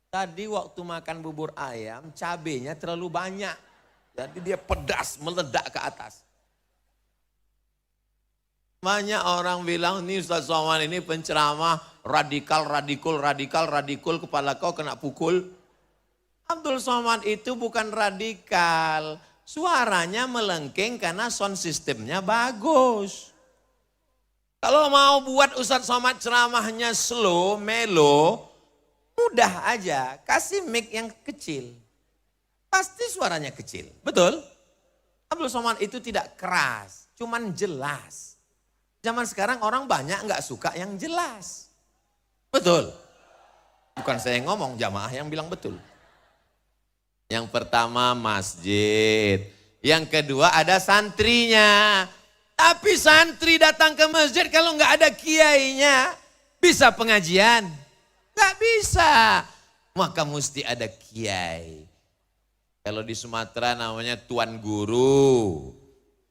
Tadi waktu makan bubur ayam, cabenya terlalu banyak. Jadi dia pedas, meledak ke atas. Banyak orang bilang, ini Ustadz Somad ini penceramah radikal, kepala kau kena pukul. Abdul Somad itu bukan radikal. Suaranya melengking karena sound systemnya bagus. Kalau mau buat Ustadz Somad ceramahnya slow, melo, mudah aja. Kasih mic yang kecil. Pasti suaranya kecil. Betul? Abdul Somad itu tidak keras, cuman jelas. Zaman sekarang orang banyak nggak suka yang jelas. Betul? Bukan saya yang ngomong, jamaah yang bilang betul. Yang pertama masjid. Yang kedua ada santrinya. Tapi santri datang ke masjid kalau nggak ada kiainya, bisa pengajian? Nggak bisa. Maka mesti ada kiai. Kalau di Sumatera namanya tuan guru.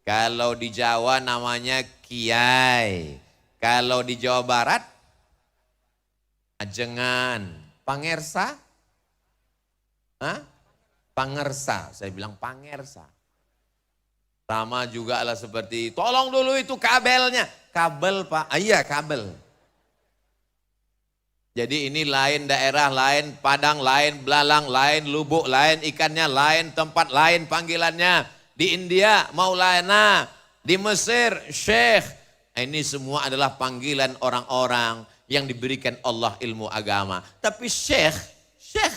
Kalau di Jawa namanya kiai. Kalau di Jawa Barat, ajengan. Pangersa? Hah? Pangersa, saya bilang pangersa. Sama juga lah seperti, tolong dulu itu kabelnya. Kabel Pak, iya kabel. Jadi ini lain daerah, lain Padang, lain Belalang, lain Lubuk, lain ikannya, lain tempat, lain panggilannya. Di India Maulana, di Mesir Syekh. Ini semua adalah panggilan orang-orang yang diberikan Allah ilmu agama. Tapi Syekh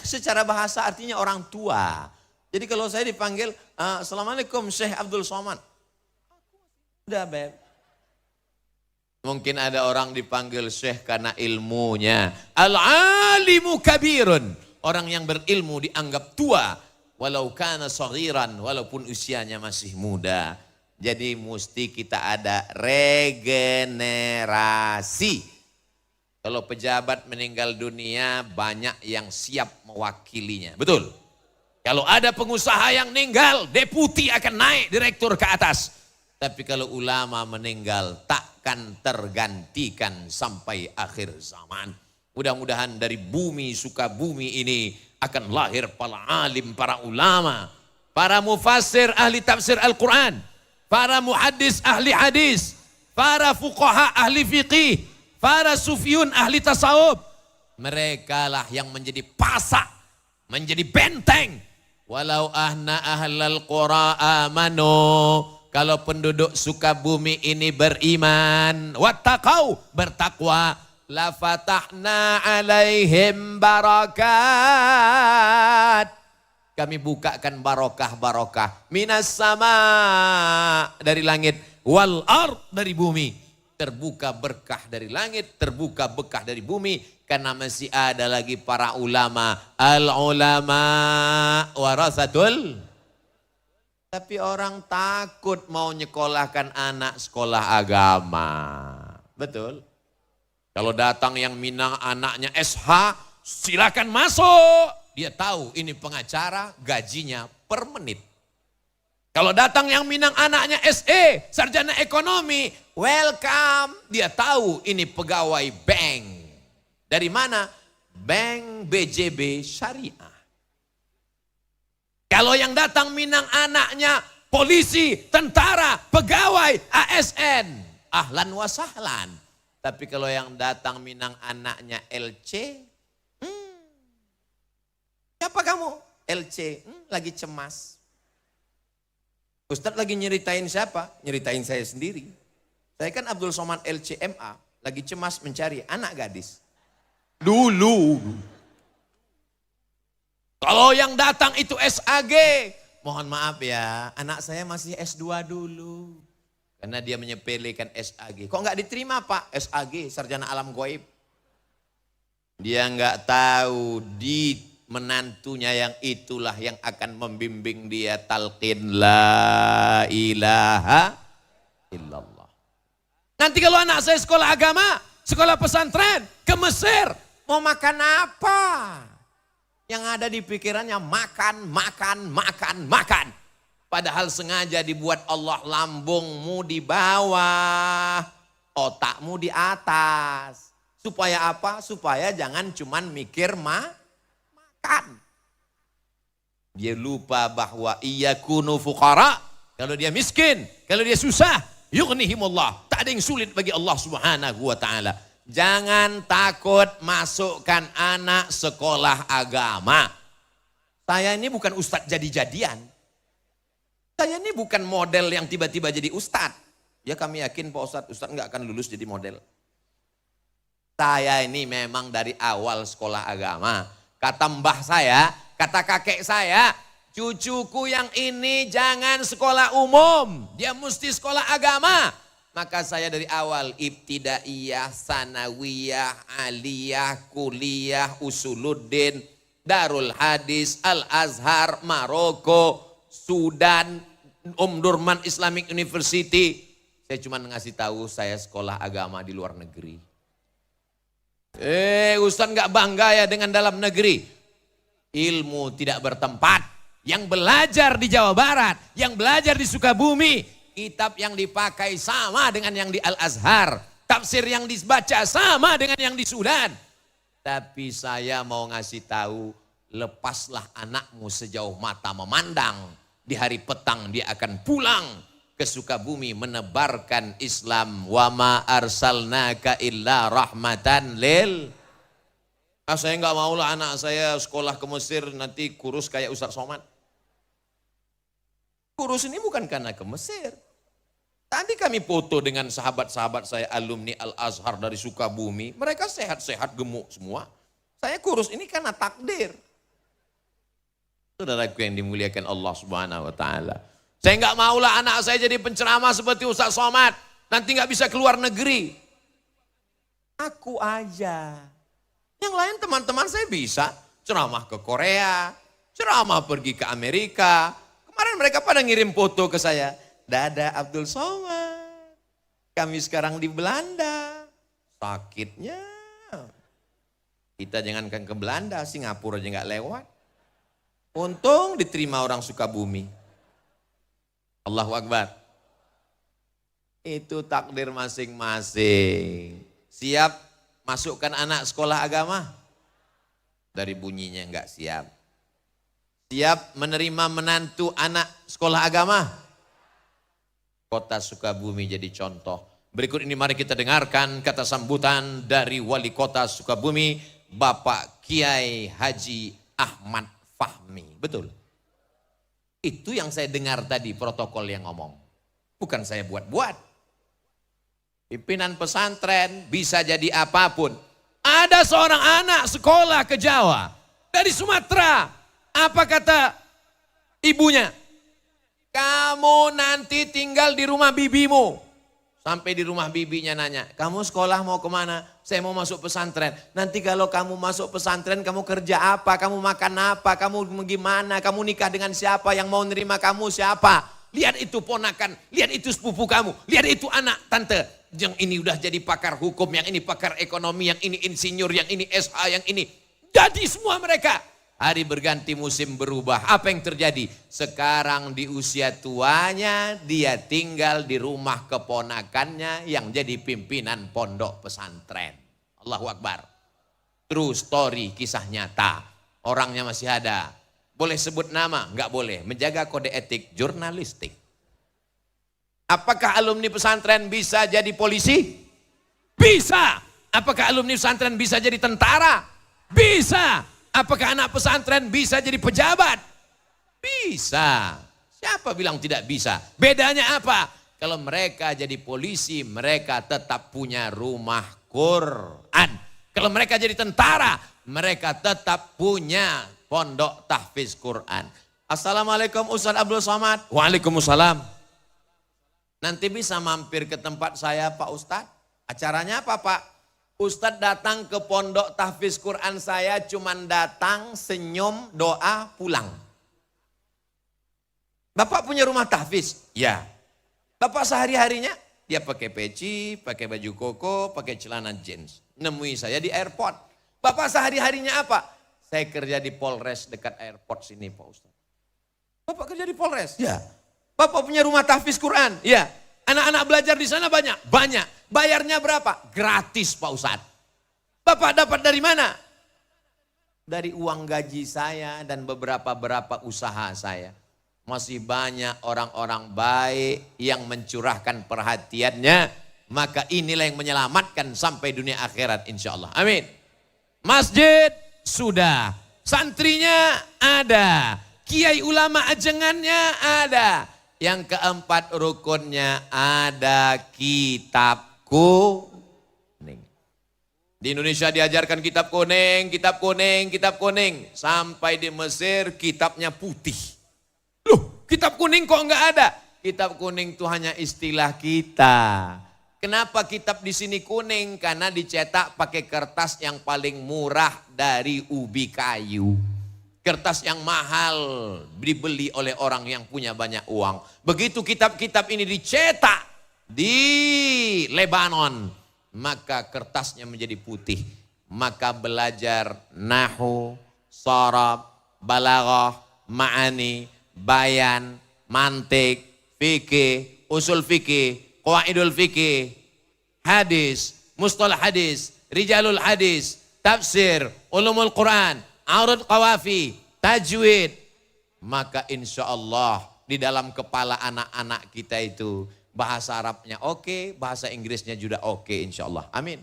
secara bahasa artinya orang tua. Jadi kalau saya dipanggil, Assalamualaikum Syekh Abdul Somad. Udah Beb. Mungkin ada orang dipanggil Syekh karena ilmunya. Al-alimu kabirun. Orang yang berilmu dianggap tua. Walau kana saghiran, walaupun usianya masih muda. Jadi mesti kita ada regenerasi. Kalau pejabat meninggal dunia, banyak yang siap mewakilinya. Betul? Kalau ada pengusaha yang meninggal, deputi akan naik direktur ke atas. Tapi kalau ulama meninggal, takkan tergantikan sampai akhir zaman. Mudah-mudahan dari bumi Sukabumi ini akan lahir para alim, para ulama, para mufassir ahli tafsir Al-Quran, para muhaddis ahli hadis, para fuqaha ahli fiqih, para sufiyun ahli tasawuf. Mereka lah yang menjadi pasak, menjadi benteng. Walau ahna ahlal qura amanu. Kalau penduduk Sukabumi ini beriman, wattaqau, bertakwa, la fatahna alaihim barakat. Kami bukakan barokah-barokah minas sama, dari langit, wal ard, dari bumi. Terbuka berkah dari langit, terbuka berkah dari bumi. Karena masih ada lagi para ulama. Al-ulama warasatul. Tapi orang takut mau nyekolahkan anak sekolah agama. Betul? Kalau datang yang Minang anaknya SH, silakan masuk. Dia tahu ini pengacara, gajinya per menit. Kalau datang yang Minang anaknya SE, sarjana ekonomi, welcome. Dia tahu ini pegawai bank. Dari mana? Bank BJB Syariah. Kalau yang datang Minang anaknya polisi, tentara, pegawai, ASN, ahlan wa sahlan. Tapi kalau yang datang Minang anaknya LC, siapa kamu? LC, lagi cemas. Ustadz lagi nyeritain siapa? Nyeritain saya sendiri. Saya kan Abdul Somad LCMA, lagi cemas mencari anak gadis. Dulu. Kalau yang datang itu SAG, mohon maaf ya, anak saya masih S2 dulu. Karena dia menyepelekan SAG. Kok nggak diterima Pak? SAG, sarjana alam gaib. Dia nggak tahu di menantunya yang itulah yang akan membimbing dia talqin la ilaha illallah. Nanti kalau anak saya sekolah agama, sekolah pesantren, ke Mesir, mau makan apa? Yang ada di pikirannya makan, makan, makan, makan. Padahal sengaja dibuat Allah lambungmu di bawah, otakmu di atas. Supaya apa? Supaya jangan cuman mikir makan. Dia lupa bahwa iyakunu fuqara. Kalau dia miskin, kalau dia susah, yughnihimullah. Tak ada yang sulit bagi Allah Subhanahu wa ta'ala. Jangan takut masukkan anak sekolah agama. Saya ini bukan ustadz jadi-jadian. Saya ini bukan model yang tiba-tiba jadi ustadz. Ya kami yakin Pak Ustadz nggak akan lulus jadi model. Saya ini memang dari awal sekolah agama. Kata mbah saya, kata kakek saya, cucuku yang ini jangan sekolah umum. Dia mesti sekolah agama. Maka saya dari awal ibtidaiyah, sanawiyah, aliyah, kuliah, usuluddin, Darul Hadis, Al-Azhar, Maroko, Sudan, Durman Islamic University. Saya cuma ngasih tahu saya sekolah agama di luar negeri. Ustaz nggak bangga ya dengan dalam negeri. Ilmu tidak bertempat. Yang belajar di Jawa Barat, yang belajar di Sukabumi, kitab yang dipakai sama dengan yang di Al-Azhar. Tafsir yang dibaca sama dengan yang di Sudan. Tapi saya mau ngasih tahu, lepaslah anakmu sejauh mata memandang. Di hari petang dia akan pulang ke Sukabumi menebarkan Islam. Wa ma arsalnaka illa rahmatan lil. Saya nggak maulah anak saya sekolah ke Mesir nanti kurus kayak Ustaz Somad. Kurus ini bukan karena ke Mesir. Tadi kami foto dengan sahabat-sahabat saya alumni Al-Azhar dari Sukabumi. Mereka sehat-sehat gemuk semua. Saya kurus ini karena takdir. Saudaraku yang dimuliakan Allah Subhanahu wa ta'ala. Saya nggak maulah anak saya jadi penceramah seperti Ustaz Somad. Nanti nggak bisa keluar negeri. Aku aja. Yang lain teman-teman saya bisa. Ceramah ke Korea. Ceramah pergi ke Amerika. Kemarin mereka pada ngirim foto ke saya. Dada Abdul Somad. Kami sekarang di Belanda. Sakitnya. Kita jangankan ke Belanda, Singapura aja nggak lewat. Untung diterima orang Sukabumi. Allahu Akbar. Itu takdir masing-masing. Siap masukkan anak sekolah agama? Dari bunyinya nggak siap. Siap menerima menantu anak sekolah agama? Kota Sukabumi jadi contoh. Berikut ini mari kita dengarkan kata sambutan dari Wali Kota Sukabumi, Bapak Kiai Haji Ahmad Fahmi. Betul? Itu yang saya dengar tadi protokol yang ngomong. Bukan saya buat-buat. Pimpinan pesantren bisa jadi apapun. Ada seorang anak sekolah ke Jawa dari Sumatera. Apa kata ibunya? Kamu nanti tinggal di rumah bibimu. Sampai di rumah bibinya nanya, kamu sekolah mau kemana? Saya mau masuk pesantren. Nanti kalau kamu masuk pesantren, kamu kerja apa? Kamu makan apa? Kamu gimana? Kamu nikah dengan siapa? Yang mau nerima kamu siapa? Lihat itu ponakan, lihat itu sepupu kamu, lihat itu anak tante. Yang ini udah jadi pakar hukum, yang ini pakar ekonomi, yang ini insinyur, yang ini SH, yang ini. Jadi semua mereka. Hari berganti musim berubah. Apa yang terjadi? Sekarang di usia tuanya dia tinggal di rumah keponakannya yang jadi pimpinan pondok pesantren. Allahu Akbar. True story, kisah nyata. Orangnya masih ada. Boleh sebut nama? Enggak boleh. Menjaga kode etik jurnalistik. Apakah alumni pesantren bisa jadi polisi? Bisa. Apakah alumni pesantren bisa jadi tentara? Bisa. Apakah anak pesantren bisa jadi pejabat? Bisa. Siapa bilang tidak bisa? Bedanya apa? Kalau mereka jadi polisi, mereka tetap punya rumah Quran. Kalau mereka jadi tentara, mereka tetap punya Pondok Tahfiz Quran. Assalamualaikum Ustaz Abdul Somad. Waalaikumsalam. Nanti bisa mampir ke tempat saya Pak Ustaz. Acaranya apa Pak? Ustadz datang ke Pondok Tahfiz Quran saya cuman datang, senyum, doa, pulang. Bapak punya rumah tahfiz? Ya. Bapak sehari-harinya? Dia pakai peci, pakai baju koko, pakai celana jeans. Nemui saya di airport. Bapak sehari-harinya apa? Saya kerja di Polres dekat airport sini Pak Ustadz. Bapak kerja di Polres? Ya. Bapak punya rumah tahfiz Quran? Ya. Anak-anak belajar di sana banyak? Banyak. Bayarnya berapa? Gratis Pak Ustadz. Bapak dapat dari mana? Dari uang gaji saya dan beberapa usaha saya. Masih banyak orang-orang baik yang mencurahkan perhatiannya. Maka inilah yang menyelamatkan sampai dunia akhirat insya Allah. Amin. Masjid sudah. Santrinya ada. Kiai ulama ajengannya ada. Yang keempat rukunnya ada kitab kuning. Di Indonesia diajarkan kitab kuning, kitab kuning, kitab kuning. Sampai di Mesir kitabnya putih. Loh, kitab kuning kok enggak ada? Kitab kuning itu hanya istilah kita. Kenapa kitab di sini kuning? Karena dicetak pakai kertas yang paling murah dari ubi kayu. Kertas yang mahal dibeli oleh orang yang punya banyak uang. Begitu kitab-kitab ini dicetak di Lebanon, maka kertasnya menjadi putih. Maka belajar nahu, sharab, balaghah, ma'ani, bayan, mantik, fikih, usul fikih, qawaidul fikih, hadis, mustalah hadis, rijalul hadis, tafsir, ulumul Quran, arud qawafi, tajwid. Maka insya Allah di dalam kepala anak-anak kita itu bahasa Arabnya oke, bahasa Inggrisnya juga oke insya Allah. Amin.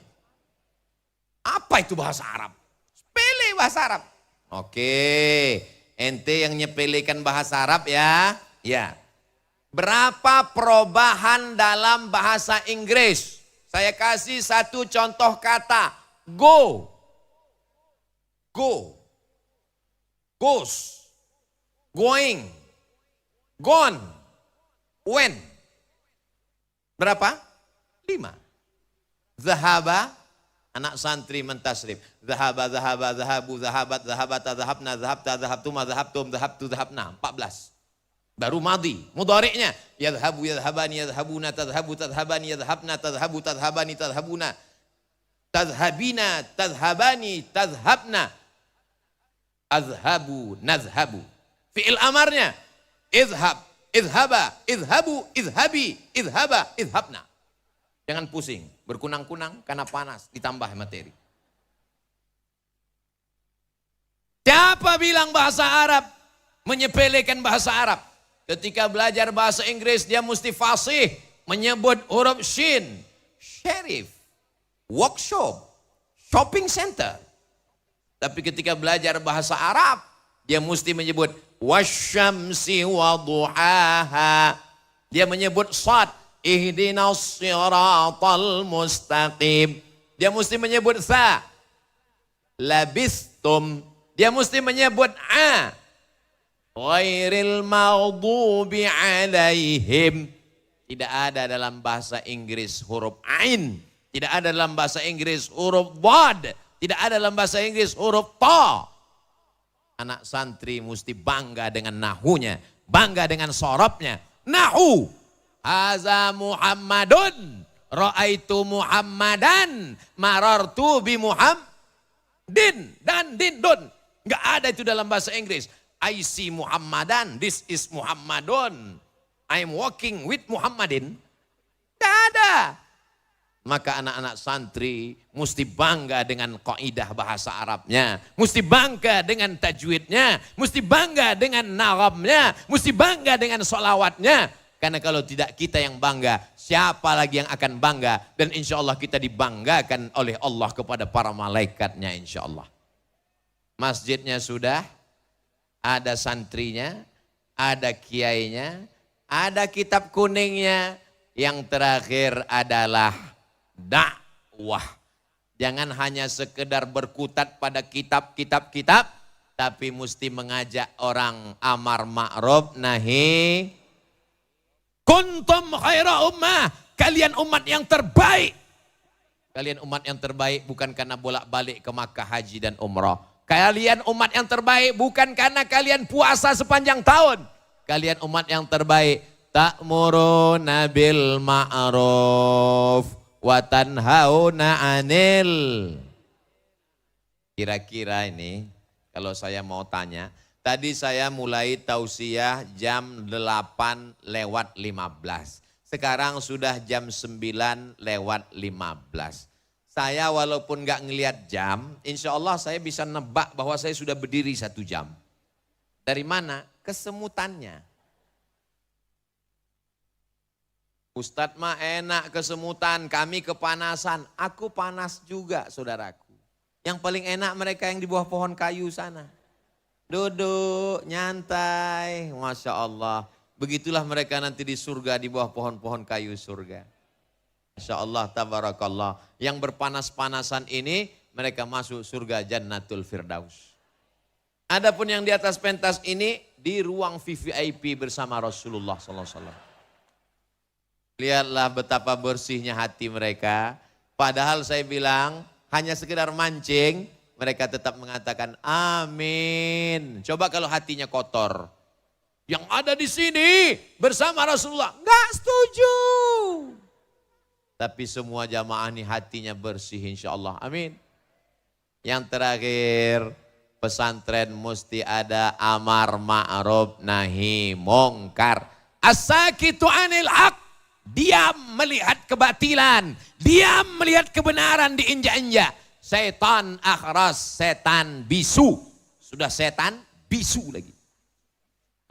Apa itu bahasa Arab? Sepele bahasa Arab. Oke, ente yang nyepelekan bahasa Arab ya. Ya. Berapa perubahan dalam bahasa Inggris? Saya kasih satu contoh kata. Go. Go. Goes, going, gone, when. Berapa? 5. Zahaba, anak santri mentasrif. Zahaba, zahaba, zahabu, zahabat, zahabata, zahabna, zahabta, zahabtuma, zahabtum, zahabtu, zahabna. 14. Baru madi, mudhari'nya. Yadhabu, yadhabani, yadhabuna, tadhabu, tadhabani, yadhabna, tadhabu, tadhabani, tadhabuna. Tadhabina, tadhabani, tadhabna. Azhabu, nazhabu. Fi'il amarnya. Izhab, izhaba, izhabu, izhabi, izhaba, izhabna. Jangan pusing, berkunang-kunang karena panas, ditambah materi. Siapa bilang bahasa Arab menyepelekan bahasa Arab? Ketika belajar bahasa Inggris dia mesti fasih menyebut huruf shin, sheriff, workshop, shopping center. Tapi ketika belajar bahasa Arab, dia mesti menyebut wasyamsi waduhaha. Dia menyebut sad, ihdinas siratal mustaqim. Dia mesti menyebut sa, labistum. Dia mesti menyebut a, ghairil maghdubi alaihim. Tidak ada dalam bahasa Inggris huruf ain. Tidak ada dalam bahasa Inggris huruf dhad. Tidak ada dalam bahasa Inggris huruf ta. Anak santri mesti bangga dengan nahunya. Bangga dengan sorobnya. Nahu. Haza Muhammadun. Ra'aitu Muhammadan. Marartu bi Muhammadin. Dan din dun. Enggak ada itu dalam bahasa Inggris. I see Muhammadan. This is Muhammadun. I am walking with Muhammadin. Tidak ada. Maka anak-anak santri mesti bangga dengan kaidah bahasa Arabnya. Mesti bangga dengan tajwidnya. Mesti bangga dengan naramnya. Mesti bangga dengan sholawatnya. Karena kalau tidak kita yang bangga, siapa lagi yang akan bangga? Dan insya Allah kita dibanggakan oleh Allah kepada para malaikatnya insya Allah. Masjidnya sudah, ada santrinya, ada kiainya, ada kitab kuningnya. Yang terakhir adalah dakwah. Jangan hanya sekedar berkutat pada kitab-kitab, Tapi mesti mengajak orang amar ma'ruf nahi. Kuntum khaira ummah, kalian umat yang terbaik. Kalian umat yang terbaik bukan karena bolak-balik ke Makkah haji dan umrah. Kalian umat yang terbaik bukan karena kalian puasa sepanjang tahun. Kalian umat yang terbaik. Ta'muruna bil ma'ruf wa tanhauna 'anil. Kira-kira ini kalau saya mau tanya, tadi saya mulai tausiah jam 8:15. Sekarang sudah jam 9:15. Saya walaupun gak ngelihat jam, insya Allah saya bisa nebak bahwa saya sudah berdiri 1 jam. Dari mana? Kesemutannya. Ustadz mah enak kesemutan, kami kepanasan. Aku panas juga saudaraku. Yang paling enak mereka yang di bawah pohon kayu sana. Duduk, nyantai, Masya Allah. Begitulah mereka nanti di surga di bawah pohon-pohon kayu surga. Masya Allah, tabarakallah. Yang berpanas-panasan ini mereka masuk surga Jannatul Firdaus. Adapun yang di atas pentas ini di ruang VVIP bersama Rasulullah SAW. Lihatlah betapa bersihnya hati mereka. Padahal saya bilang hanya sekedar mancing, mereka tetap mengatakan amin. Coba kalau hatinya kotor. Yang ada di sini bersama Rasulullah, enggak setuju. Tapi semua jamaah ini hatinya bersih insya Allah. Amin. Yang terakhir, pesantren mesti ada amar ma'ruf nahi mungkar. As-sakitu 'anil haq. Diam melihat kebatilan, diam melihat kebenaran diinjak-injak. Setan akhras, setan bisu. Sudah setan, bisu lagi.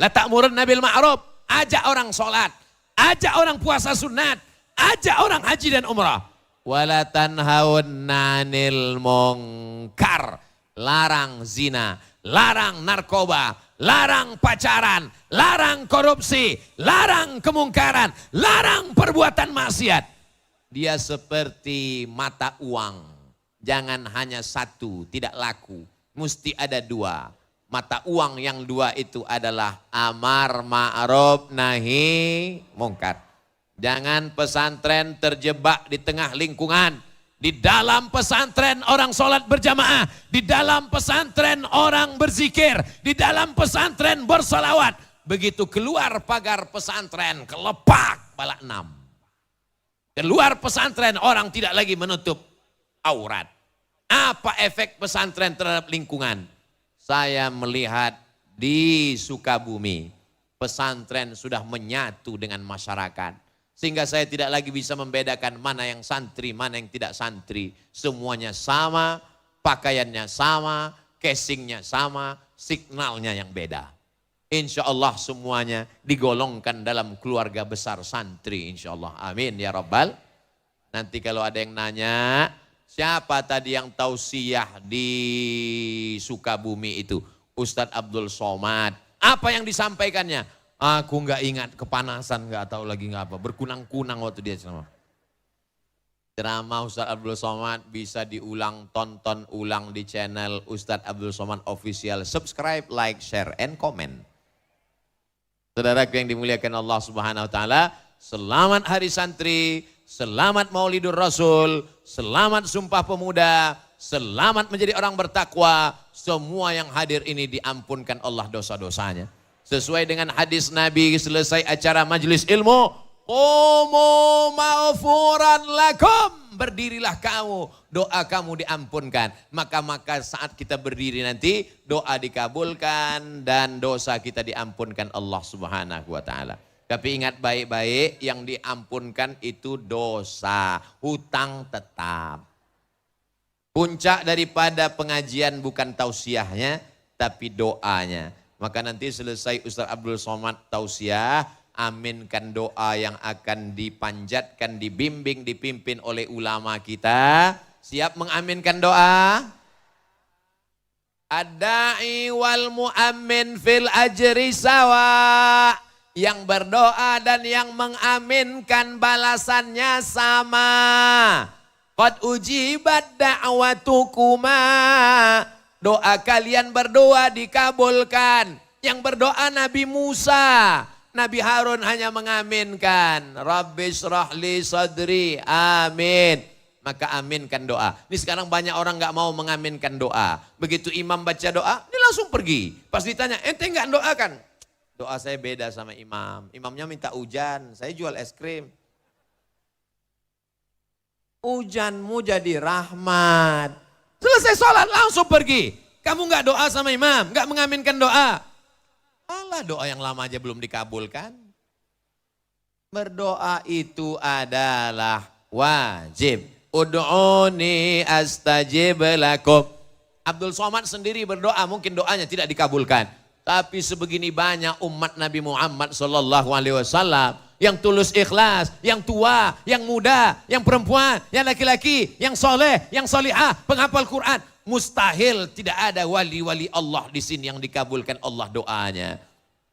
La ta'murunna bil ma'ruf, ajak orang sholat, ajak orang puasa sunat, ajak orang haji dan umrah. Wala tanhaunna 'anil munkar, larang zina, larang narkoba, larang pacaran, larang korupsi, larang kemungkaran, larang perbuatan maksiat. Dia seperti mata uang, jangan hanya satu, tidak laku, mesti ada 2. Mata uang yang 2 itu adalah amar ma'ruf nahi mungkar. Jangan pesantren terjebak di tengah lingkungan. Di dalam pesantren orang sholat berjamaah, di dalam pesantren orang berzikir, di dalam pesantren bersalawat. Begitu keluar pagar pesantren, kelepak balak 6. Keluar pesantren orang tidak lagi menutup aurat. Apa efek pesantren terhadap lingkungan? Saya melihat di Sukabumi, pesantren sudah menyatu dengan masyarakat. Sehingga saya tidak lagi bisa membedakan mana yang santri, mana yang tidak santri. Semuanya sama, pakaiannya sama, casingnya sama, signalnya yang beda. Insya Allah semuanya digolongkan dalam keluarga besar santri insya Allah. Amin ya Rabbal. Nanti kalau ada yang nanya, siapa tadi yang tausiah di Sukabumi itu? Ustadz Abdul Somad. Apa yang disampaikannya? Aku nggak ingat, kepanasan, nggak tahu lagi nggak apa, berkunang-kunang waktu dia ceramah. Ceramah Ustadz Abdul Somad bisa diulang, tonton ulang di channel Ustadz Abdul Somad Official. Subscribe, like, share, and comment. Saudaraku yang dimuliakan Allah Subhanahu Wa Taala, selamat Hari Santri, selamat Maulidur Rasul, selamat Sumpah Pemuda, selamat menjadi orang bertakwa. Semua yang hadir ini diampunkan Allah dosa-dosanya. Sesuai dengan hadis Nabi selesai acara majelis ilmu, qumu maghfuran lakum, berdirilah kamu, doa kamu diampunkan. Maka saat kita berdiri nanti doa dikabulkan dan dosa kita diampunkan Allah Subhanahu wa taala. Tapi ingat baik-baik, yang diampunkan itu dosa, hutang tetap. Puncak daripada pengajian bukan tausiahnya tapi doanya. Maka nanti selesai Ustaz Abdul Somad tausiah, aminkan doa yang akan dipanjatkan, dibimbing, dipimpin oleh ulama kita. Siap mengaminkan doa? Ad-da'i wal mu'ammin fil ajri sawa. Yang berdoa dan yang mengaminkan balasannya sama. Qad ujibat da'watukuma Doa kalian berdoa dikabulkan. Yang berdoa Nabi Musa. Nabi Harun hanya mengaminkan. Rabbi syrahli sadri. Amin. Maka aminkan doa. Ini sekarang banyak orang gak mau mengaminkan doa. Begitu imam baca doa, dia langsung pergi. Pas ditanya, ente gak doakan? Doa saya beda sama imam. Imamnya minta hujan, saya jual es krim. Hujanmu jadi rahmat. Selesai sholat langsung pergi. Kamu gak doa sama imam, gak mengaminkan doa. Allah, doa yang lama aja belum dikabulkan. Berdoa itu adalah wajib. Ud'uni astajib lakum. Abdul Somad sendiri berdoa, mungkin doanya tidak dikabulkan. Tapi sebegini banyak umat Nabi Muhammad SAW yang tulus ikhlas, yang tua, yang muda, yang perempuan, yang laki-laki, yang soleh, yang solihah, penghafal Quran. Mustahil tidak ada wali-wali Allah di sini yang dikabulkan Allah doanya.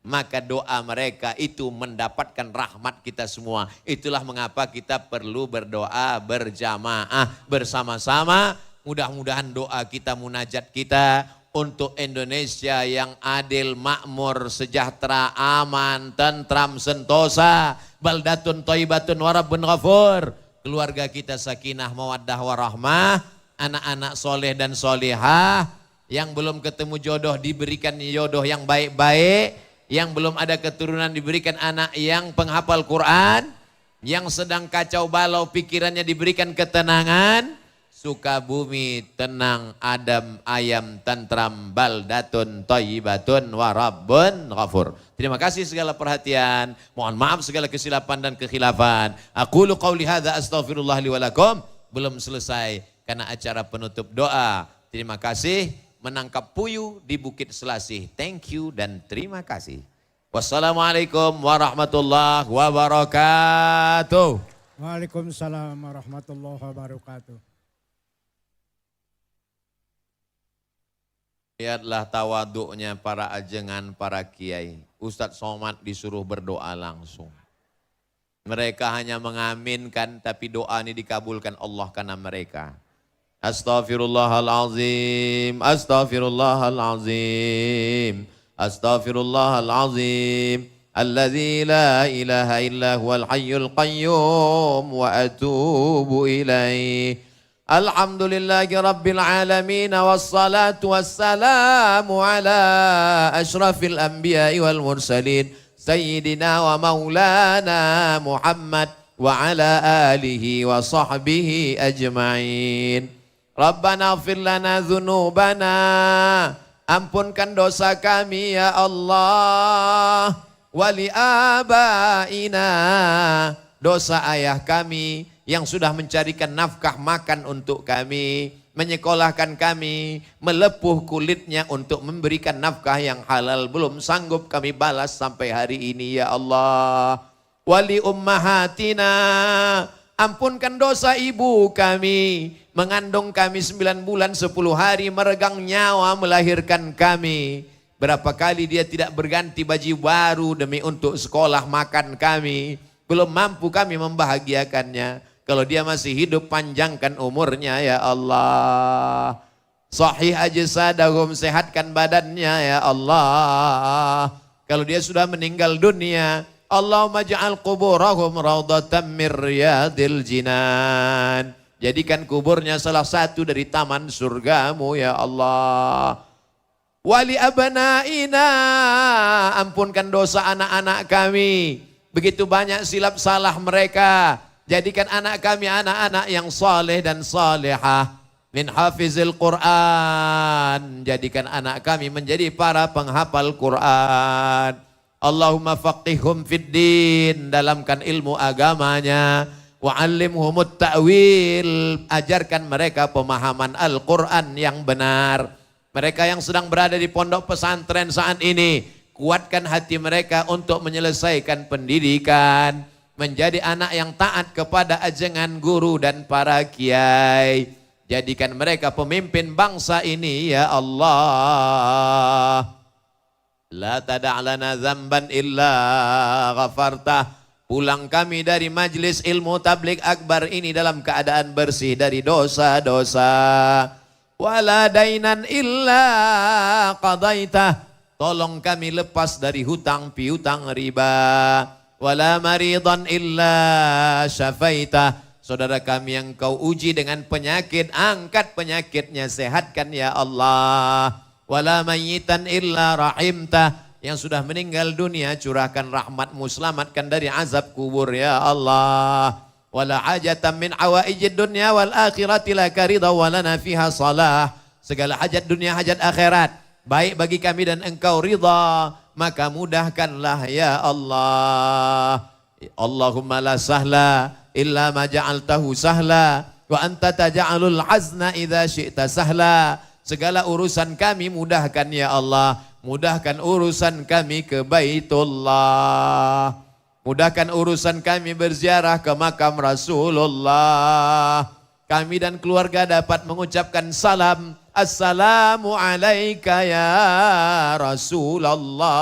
Maka doa mereka itu mendapatkan rahmat kita semua. Itulah mengapa kita perlu berdoa berjamaah bersama-sama. Mudah-mudahan doa kita, munajat kita untuk Indonesia yang adil, makmur, sejahtera, aman, tentram, sentosa. Baldatun thayyibatun wa rabbun ghafur. Keluarga kita sakinah, mawaddah, warahmah. Anak-anak soleh dan solihah. Yang belum ketemu jodoh diberikan jodoh yang baik-baik. Yang belum ada keturunan diberikan anak yang penghafal Quran. Yang sedang kacau balau pikirannya diberikan ketenangan. Sukabumi tenang, adem, ayam, tentram, baldatun, thayyibatun, wa rabbun ghafur. Terima kasih segala perhatian. Mohon maaf segala kesilapan dan kekhilafan. Aqulu qauli hadza astaghfirullah li wa lakum. Belum selesai karena acara penutup doa. Terima kasih. Menangkap puyuh di Bukit Selasih. Thank you dan terima kasih. Wassalamualaikum warahmatullahi wabarakatuh. Waalaikumsalam warahmatullahi wabarakatuh. Lihatlah tawaduknya para ajengan, para kiai. Ustadz Somad disuruh berdoa langsung. Mereka hanya mengaminkan, tapi doa ini dikabulkan Allah karena mereka. Astaghfirullahalazim, astaghfirullahalazim, astaghfirullahalazim. Alladzi la ilaha illa huwal hayyul qayyum wa atubu ilaih. Alhamdulillahi rabbil alamin wassalatu wassalamu ala asyrafil anbiya'i wal mursalin sayyidina wa maulana Muhammad wa ala alihi wa sahbihi ajma'in. Rabbana ighfir lana dzunubana, ampunkan dosa kami ya Allah. Wali abaina, dosa ayah kami yang sudah mencarikan nafkah makan untuk kami, menyekolahkan kami, melepuh kulitnya untuk memberikan nafkah yang halal, belum sanggup kami balas sampai hari ini ya Allah. Wali ummahatina, ampunkan dosa ibu kami, mengandung kami 9 bulan 10 hari, meregang nyawa melahirkan kami. Berapa kali dia tidak berganti baju baru demi untuk sekolah makan kami. Belum mampu kami membahagiakannya. Kalau dia masih hidup, panjangkan umurnya ya Allah. Sahih ajsadahum, sehatkan badannya ya Allah. Kalau dia sudah meninggal dunia, Allahumma ja'al quburahum raudhatan min riyadil jinan. Jadikan kuburnya salah satu dari taman surgamu ya Allah. Wali abnaina, ampunkan dosa anak-anak kami. Begitu banyak silap salah mereka. Jadikan anak kami anak-anak yang saleh dan salihah. Min hafizil Quran. Jadikan anak kami menjadi para penghafal Quran. Allahumma faqihhum fid din, dalamkan ilmu agamanya. Wa'allimhumut ta'wil, ajarkan mereka pemahaman Al-Quran yang benar. Mereka yang sedang berada di pondok pesantren saat ini, kuatkan hati mereka untuk menyelesaikan pendidikan, menjadi anak yang taat kepada ajengan guru dan para kiai. Jadikan mereka pemimpin bangsa ini ya Allah. La tada'lana zamban illa ghafartah. Pulang kami dari majlis ilmu tabligh akbar ini dalam keadaan bersih dari dosa-dosa. wala dainan illa qadaitah. Tolong kami lepas dari hutang piutang riba. Wala maridan illa syafaitah. Saudara kami yang kau uji dengan penyakit, angkat penyakitnya, sehatkan ya Allah. Wala mayyitan illa rahimtah. Yang sudah meninggal dunia, curahkan rahmatmu, selamatkan dari azab kubur ya Allah. Wala hajatan min awaijid dunya wal akhirati laka ridha walana fiha salah. Segala hajat dunia, hajat akhirat, baik bagi kami dan engkau ridha, maka mudahkanlah ya Allah. Allahumma la sahla illa ma ja'altahu sahla wa anta taj'alul hazna idza syi'ta sahla. Segala urusan kami mudahkan ya Allah. Mudahkan urusan kami ke Baitullah. Mudahkan urusan kami berziarah ke makam Rasulullah. Kami dan keluarga dapat mengucapkan salam. Assalamu alaika ya Rasulullah.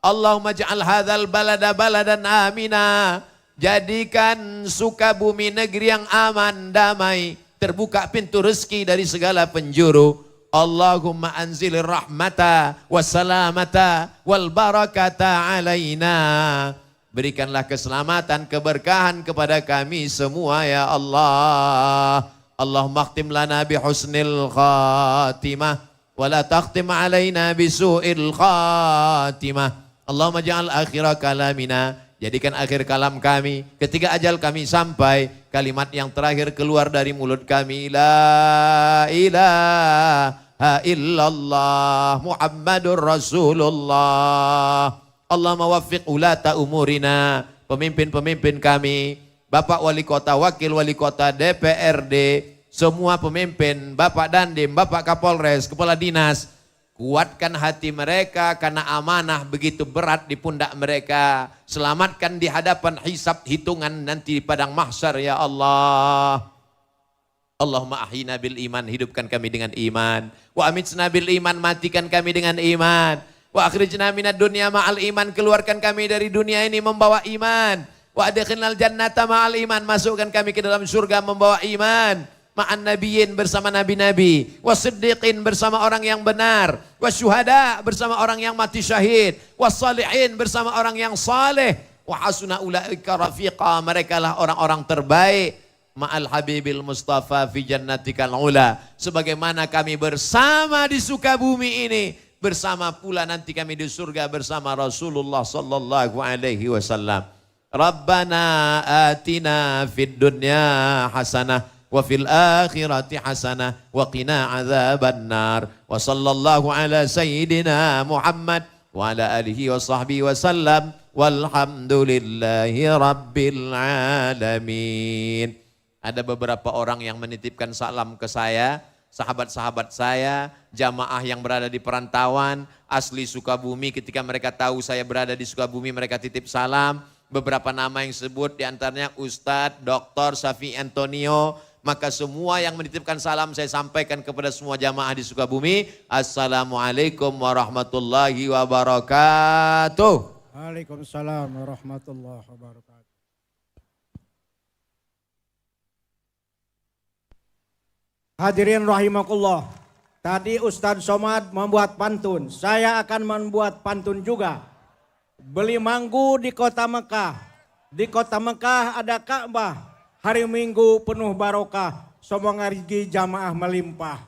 Allahumma ja'al hadzal balada baladan amina. Jadikan Sukabumi negeri yang aman, damai, terbuka pintu rezeki dari segala penjuru. Allahumma anzilir rahmata wassalamata wal barakata alaina. Berikanlah keselamatan, keberkahan kepada kami semua ya Allah. Allahumma akhtim lana bihusnil khatimah wa la takhtim alaina bisu'il khatimah. Allahumma ja'al akhira kalamina, jadikan akhir kalam kami ketika ajal kami sampai, kalimat yang terakhir keluar dari mulut kami, la ilaha illallah Muhammadur Rasulullah. Allahumma waffiq ulata umurina, pemimpin-pemimpin kami, Bapak Wali Kota, Wakil Wali Kota, DPRD, semua pemimpin, Bapak Dandim, Bapak Kapolres, Kepala Dinas, kuatkan hati mereka karena amanah begitu berat di pundak mereka. Selamatkan di hadapan hisab hitungan nanti di padang mahsyar ya Allah. Allahumma ahyina bil iman, hidupkan kami dengan iman. Wa amitsna bil iman, matikan kami dengan iman. Wa akhrijna minad dunya ma'al iman, keluarkan kami dari dunia ini membawa iman. Wa adkhilnal jannata ma'al iman, masukkan kami ke dalam surga membawa iman. Ma'an nabiyyin, bersama nabi-nabi, wasiddiqin, bersama orang yang benar, wasyuhada, bersama orang yang mati syahid, wassalihin, bersama orang yang saleh, wa hasuna ulaika rafiqa, merekalah orang-orang terbaik, ma'al habibil mustafa fi jannatikal ula, sebagaimana kami bersama di Sukabumi ini, bersama pula nanti kami di surga bersama Rasulullah sallallahu alaihi wasallam. Rabbana atina fid dunya hasanah wa fil akhirati hasanah wa qina adzaban nar. Wa sallallahu ala sayyidina Muhammad wa ala alihi wa sahbihi wa sallam walhamdulillahi rabbil alamin. Ada beberapa orang yang menitipkan salam ke saya, sahabat-sahabat saya, jamaah yang berada di perantauan, asli Sukabumi. Ketika mereka tahu saya berada di Sukabumi, mereka titip salam. Beberapa nama yang sebut diantaranya Ustadz Dr. Safi Antonio. Maka semua yang menitipkan salam saya sampaikan kepada semua jamaah di Sukabumi. Assalamualaikum warahmatullahi wabarakatuh. Waalaikumsalam warahmatullahi wabarakatuh. Hadirin rahimakumullah. Tadi Ustadz Somad membuat pantun. Saya akan membuat pantun juga. Beli manggu di kota Mekah. Di kota Mekah ada Ka'bah. Hari Minggu penuh barokah, sombong rezeki jamaah melimpah.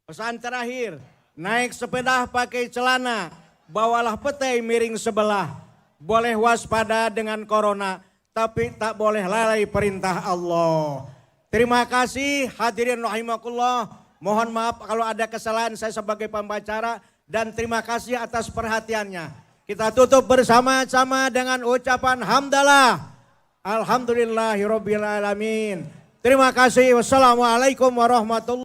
Pesan terakhir, naik sepeda pakai celana, bawalah petai miring sebelah. Boleh waspada dengan corona, tapi tak boleh lalai perintah Allah. Terima kasih hadirin rahimakumullah. Mohon maaf kalau ada kesalahan saya sebagai pembicara, dan terima kasih atas perhatiannya. Kita tutup bersama-sama dengan ucapan hamdalah. Alhamdulillahirabbil alamin. Terima kasih. Wassalamualaikum warahmatullahi wabarakatuh.